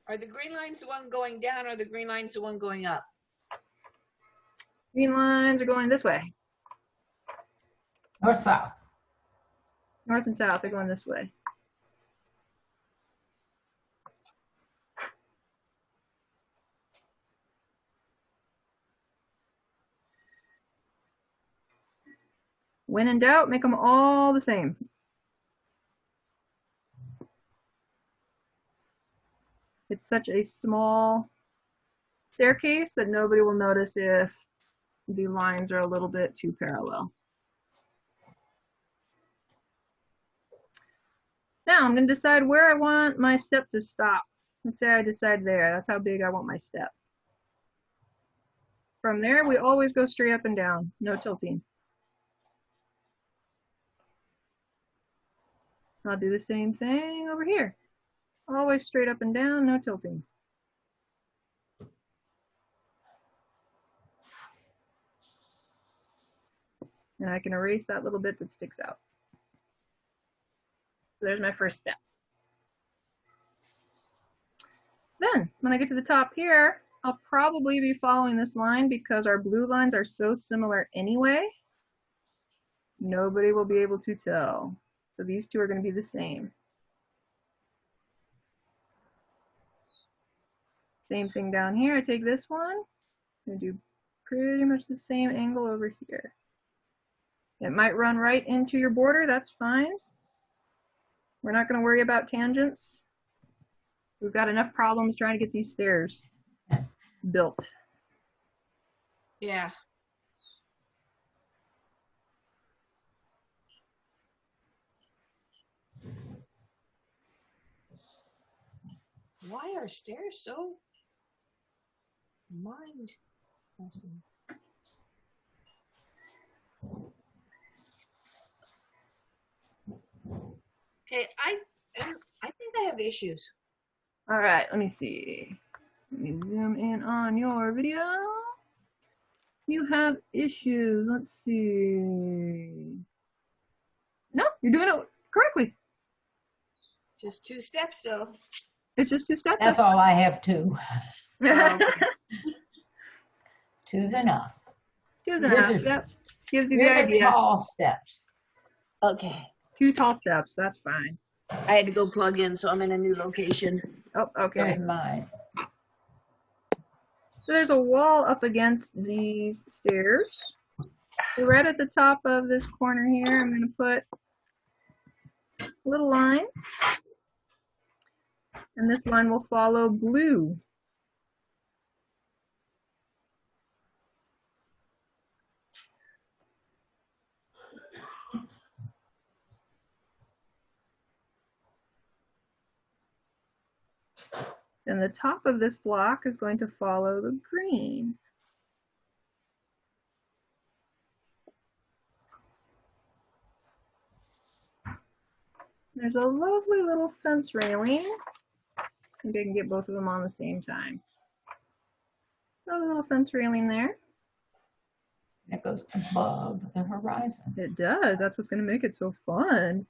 Are the green lines the one going down or the green lines the one going up? Green lines are going this way. North, south. North and south are going this way. When in doubt, make them all the same. It's such a small staircase that nobody will notice if the lines are a little bit too parallel. Now I'm going to decide where I want my step to stop. Let's say I decide there. That's how big I want my step. From there, we always go straight up and down, no tilting. I'll do the same thing over here. Always straight up and down, no tilting. And I can erase that little bit that sticks out. So there's my first step. Then, when I get to the top here, I'll probably be following this line because our blue lines are so similar anyway. Nobody will be able to tell. So these two are going to be the same. Same thing down here. I take this one. I'm going to do pretty much the same angle over here. It might run right into your border. That's fine. We're not going to worry about tangents. We've got enough problems trying to get these stairs built. Yeah. Why are stairs so mind-messing? Okay, I think I have issues. All right, let me see. Let me zoom in on your video. You have issues. Let's see. No, you're doing it correctly. Just 2 steps, though. It's just 2 steps. That's all I have too. Okay. 2's enough. 2's enough. Yours Yep. Gives you Yours the are idea. tall steps. Okay. 2 tall steps. That's fine. I had to go plug in, so I'm in a new location. Oh, okay. Here's mine. So there's a wall up against these stairs. So right at the top of this corner here, I'm going to put a little line. And this line will follow blue. And the top of this block is going to follow the green. There's a lovely little fence railing. I think I can get both of them on the same time. So a little fence railing there. That goes above the horizon. It does. That's what's going to make it so fun.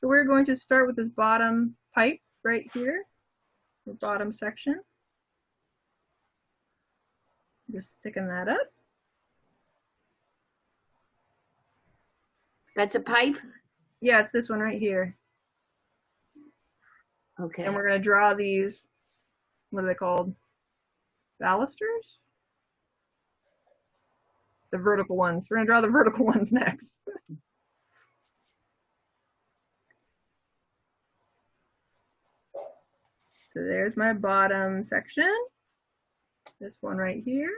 So we're going to start with this bottom pipe right here, the bottom section. Just sticking that up. That's a pipe? Yeah, it's this one right here. Okay. And we're going to draw these, what are they called? Balusters? The vertical ones. We're going to draw the vertical ones next. So there's my bottom section. This one right here.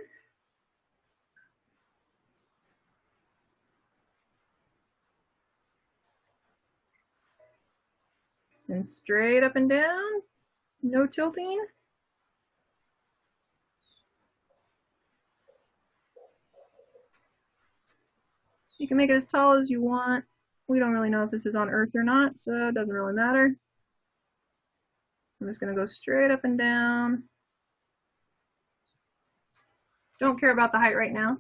And straight up and down, no tilting. You can make it as tall as you want. We don't really know if this is on Earth or not, so it doesn't really matter. I'm just going to go straight up and down. Don't care about the height right now.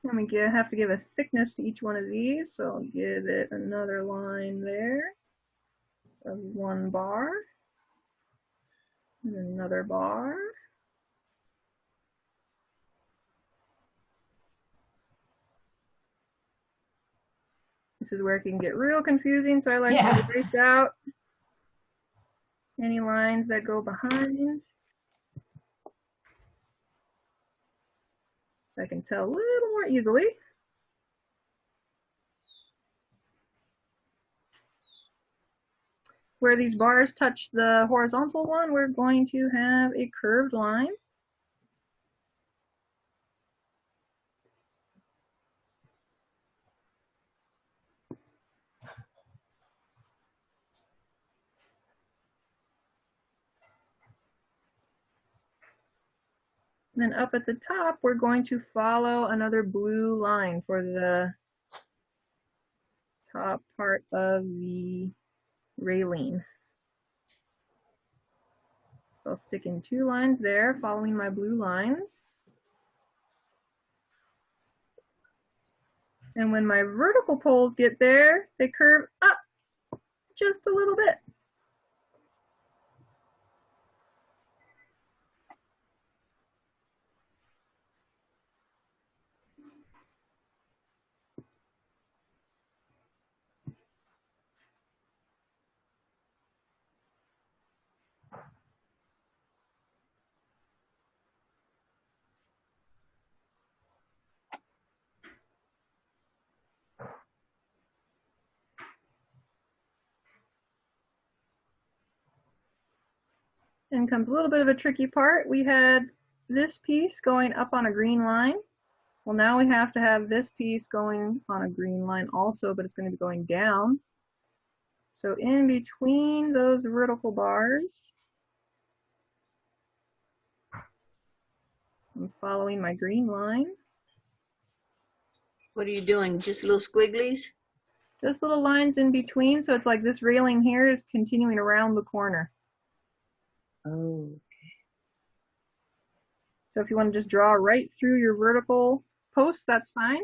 And we have to give a thickness to each one of these, so I'll give it another line there of 1 bar, and another bar. This is where it can get real confusing, so I like to erase out any lines that go behind. I can tell a little more easily. Where these bars touch the horizontal one, we're going to have a curved line. And then up at the top, we're going to follow another blue line for the top part of the railing. So I'll stick in 2 lines there, following my blue lines. And when my vertical poles get there, they curve up just a little bit. And comes a little bit of a tricky part. We had this piece going up on a green line. Well, now we have to have this piece going on a green line also, but it's going to be going down. So in between those vertical bars, I'm following my green line. What are you doing? Just little squigglies? Just little lines in between, so it's like this railing here is continuing around the corner. Oh. So if you want to just draw right through your vertical post, that's fine.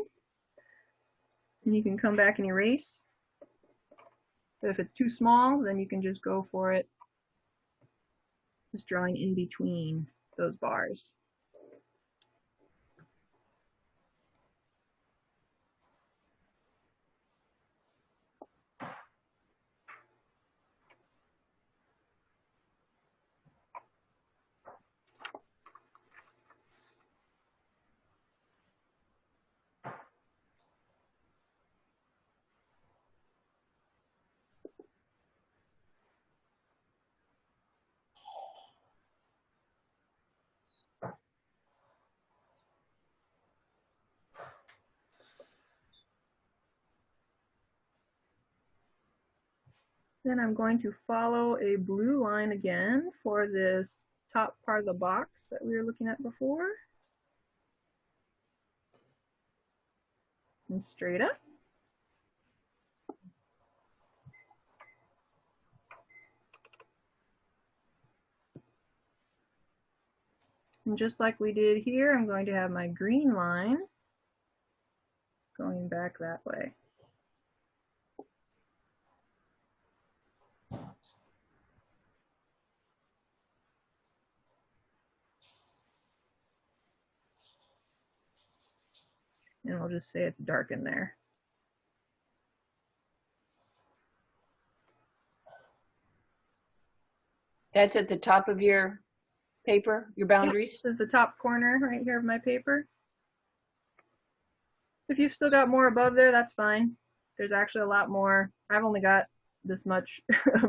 And you can come back and erase. But if it's too small, then you can just go for it. Just drawing in between those bars. Then I'm going to follow a blue line again for this top part of the box that we were looking at before. And straight up. And just like we did here, I'm going to have my green line going back that way. And we'll just say it's dark in there. That's at the top of your paper, your boundaries? This is the top corner right here of my paper. If you've still got more above there, that's fine. There's actually a lot more. I've only got this much,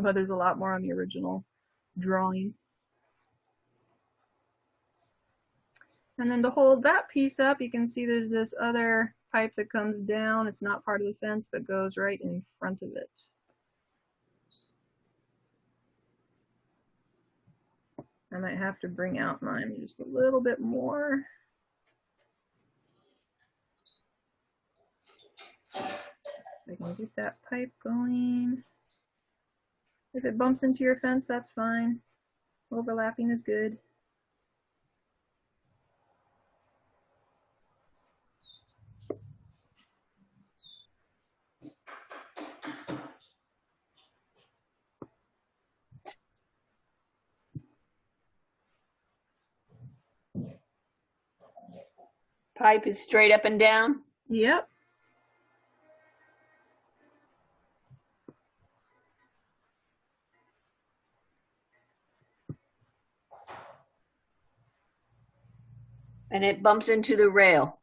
but there's a lot more on the original drawing. And then to hold that piece up, you can see there's this other pipe that comes down. It's not part of the fence, but goes right in front of it. I might have to bring out mine just a little bit more. I can get that pipe going. If it bumps into your fence, that's fine. Overlapping is good. Pipe is straight up and down? Yep. And it bumps into the rail.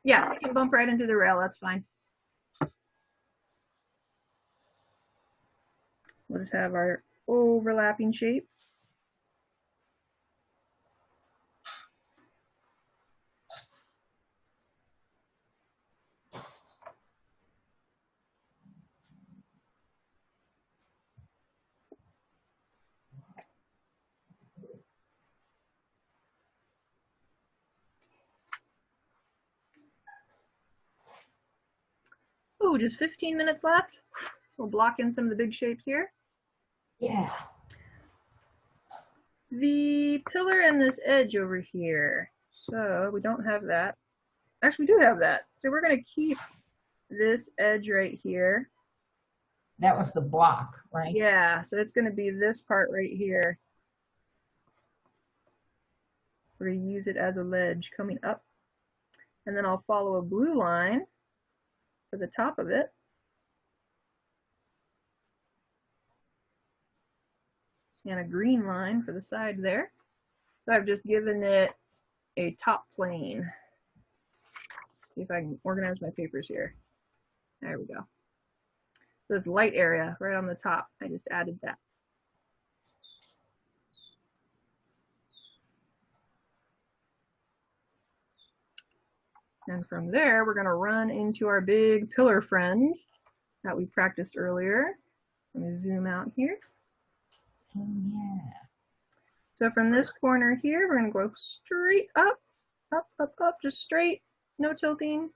Yeah, you can bump right into the rail, that's fine. We'll just have our overlapping shapes. Ooh, just 15 minutes left. We'll block in some of the big shapes here. Yeah. The pillar and this edge over here. So we don't have that. Actually, we do have that. So we're going to keep this edge right here. That was the block, right? Yeah, so it's going to be this part right here. We're going to use it as a ledge coming up. And then I'll follow a blue line for the top of it. And a green line for the side there. So I've just given it a top plane. See if I can organize my papers here. There we go. This light area right on the top, I just added that. And from there, we're going to run into our big pillar friend that we practiced earlier. Let me zoom out here. Oh, yeah. So from this corner here, we're going to go straight up, up, up, up, just straight, no tilting,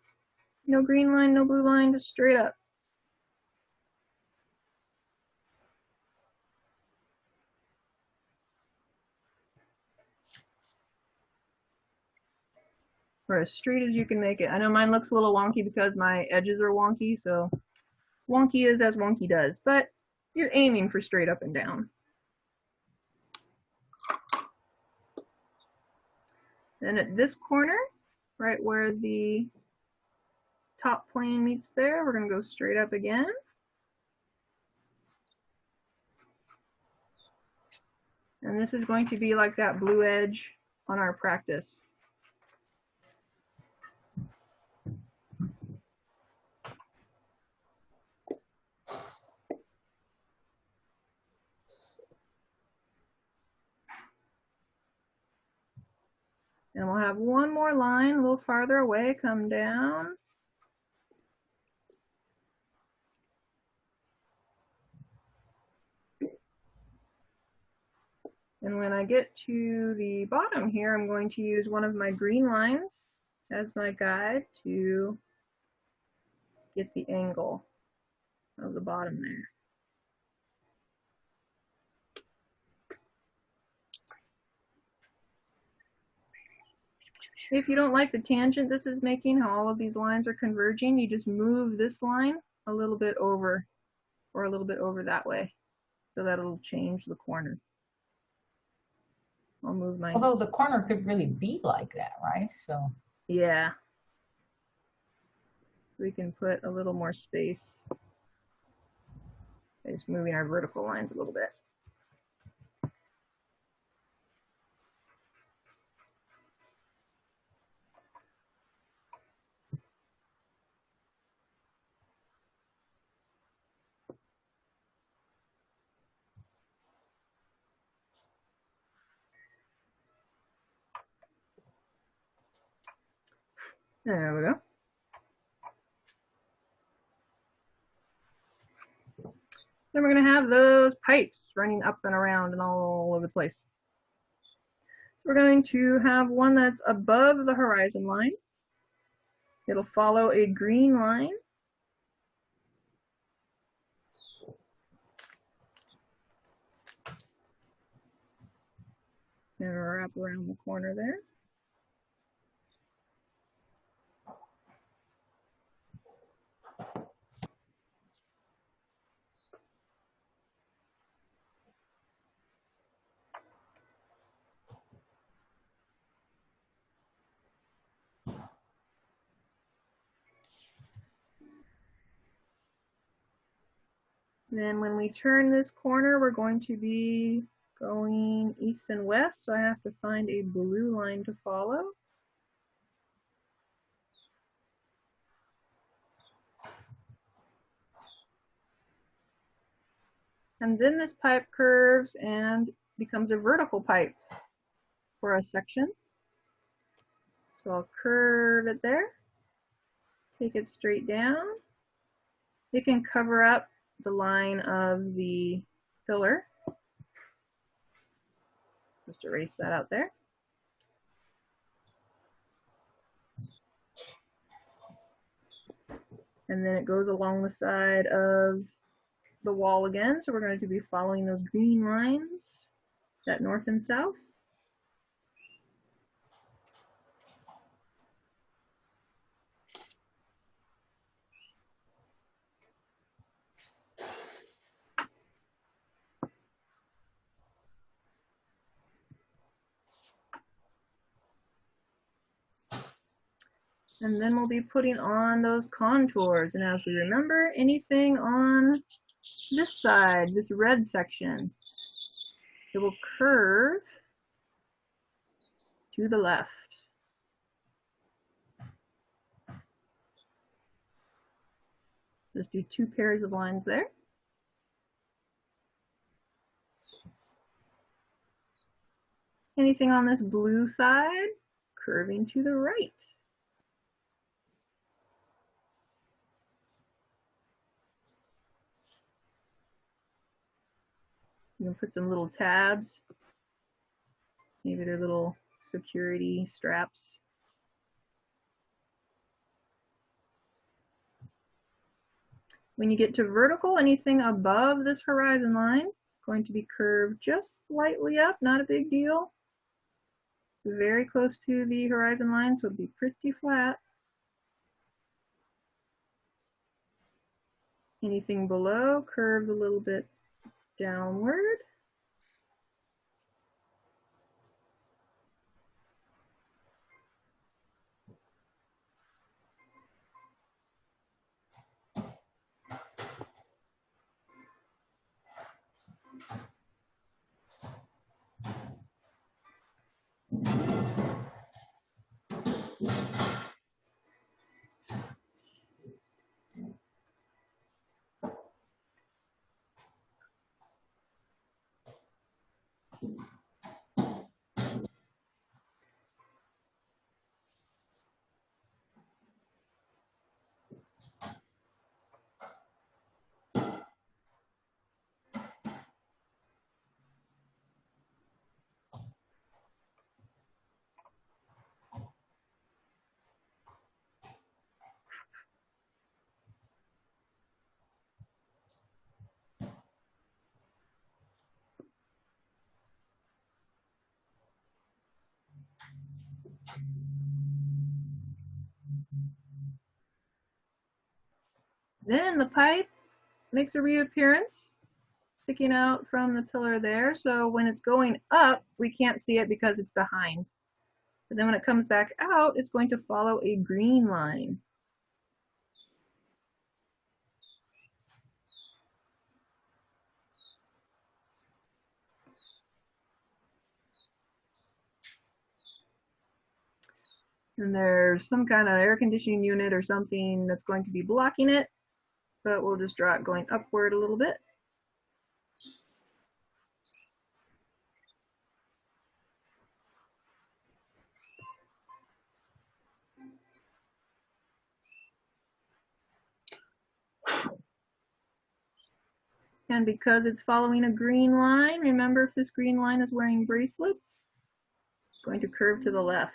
no green line, no blue line, just straight up. Or as straight as you can make it. I know mine looks a little wonky because my edges are wonky, so wonky is as wonky does, but you're aiming for straight up and down. And at this corner, right where the top plane meets there, we're going to go straight up again. And this is going to be like that blue edge on our practice. And we'll have one more line a little farther away come down. And when I get to the bottom here, I'm going to use one of my green lines as my guide to get the angle of the bottom there. If you don't like the tangent this is making, how all of these lines are converging, you just move this line a little bit over or a little bit over that way so that it'll change the corner. I'll move my... Although the corner could really be like that, right? So yeah. We can put a little more space. Just moving our vertical lines a little bit. There we go. Then we're going to have those pipes running up and around and all over the place. We're going to have one that's above the horizon line. It'll follow a green line. And wrap around the corner there. Then when we turn this corner, we're going to be going east and west, so I have to find a blue line to follow. And then this pipe curves and becomes a vertical pipe for a section. So I'll curve it there, take it straight down. It can cover up the line of the pillar. Just erase that out there. And then it goes along the side of the wall again. So we're going to be following those green lines, that north and south. And then we'll be putting on those contours. And as we remember, anything on this side, this red section, it will curve to the left. Just do 2 pairs of lines there. Anything on this blue side, curving to the right. You can put some little tabs. Maybe they're little security straps. When you get to vertical, anything above this horizon line is going to be curved just slightly up, not a big deal. Very close to the horizon line, so it'll be pretty flat. Anything below curves a little bit downward. Then the pipe makes a reappearance, sticking out from the pillar there. So when it's going up, we can't see it because it's behind. But then when it comes back out, it's going to follow a green line. And there's some kind of air conditioning unit or something that's going to be blocking it, but we'll just draw it going upward a little bit. And because it's following a green line, remember if this green line is wearing bracelets, it's going to curve to the left.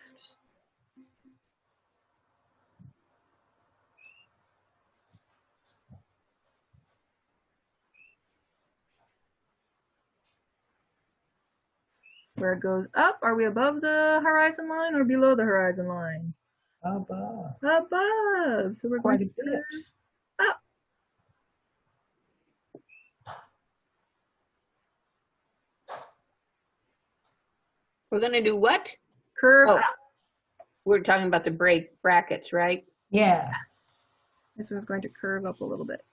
Where it goes up, are we above the horizon line or below the horizon line? Above. Above. So we're going to curve up. We're going to do what? Curve up. We're talking about the brackets, right? Yeah. This one's going to curve up a little bit.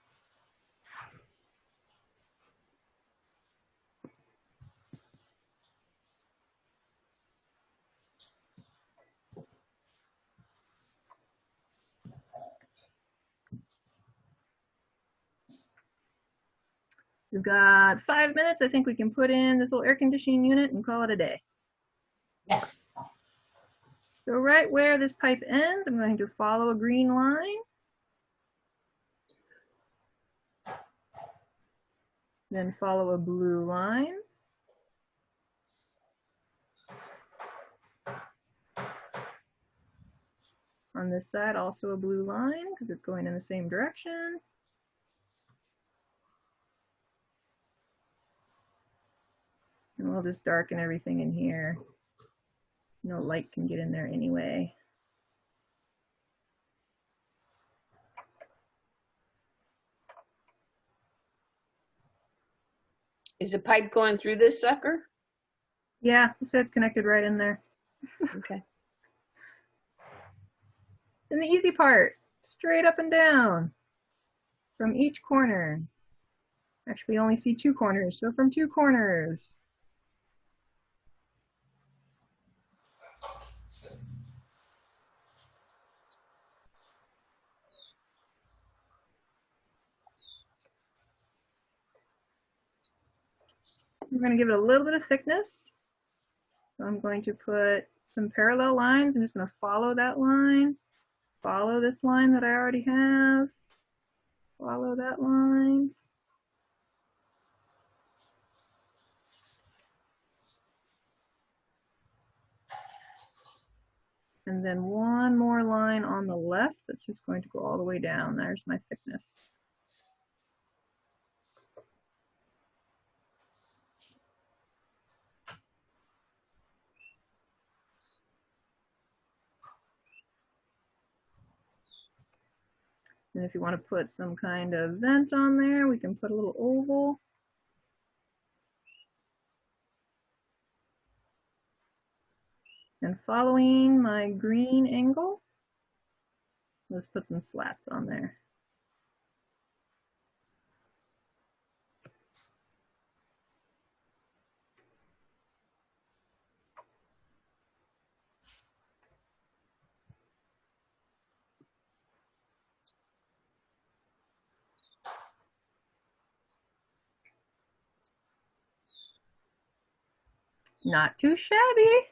We've got 5 minutes. I think we can put in this little air conditioning unit and call it a day. Yes. So right where this pipe ends, I'm going to follow a green line. Then follow a blue line. On this side, also a blue line because it's going in the same direction. And we'll just darken everything in here. No light can get in there anyway. Is the pipe going through this sucker? Yeah, so it's connected right in there. Okay. And the easy part, straight up and down from each corner. Actually, we only see 2 corners, so from 2 corners. We're going to give it a little bit of thickness. So I'm going to put some parallel lines. I'm just going to follow that line. Follow this line that I already have. Follow that line. And then one more line on the left that's just going to go all the way down. There's my thickness. And if you want to put some kind of vent on there, we can put a little oval. And following my green angle, let's put some slats on there. Not too shabby.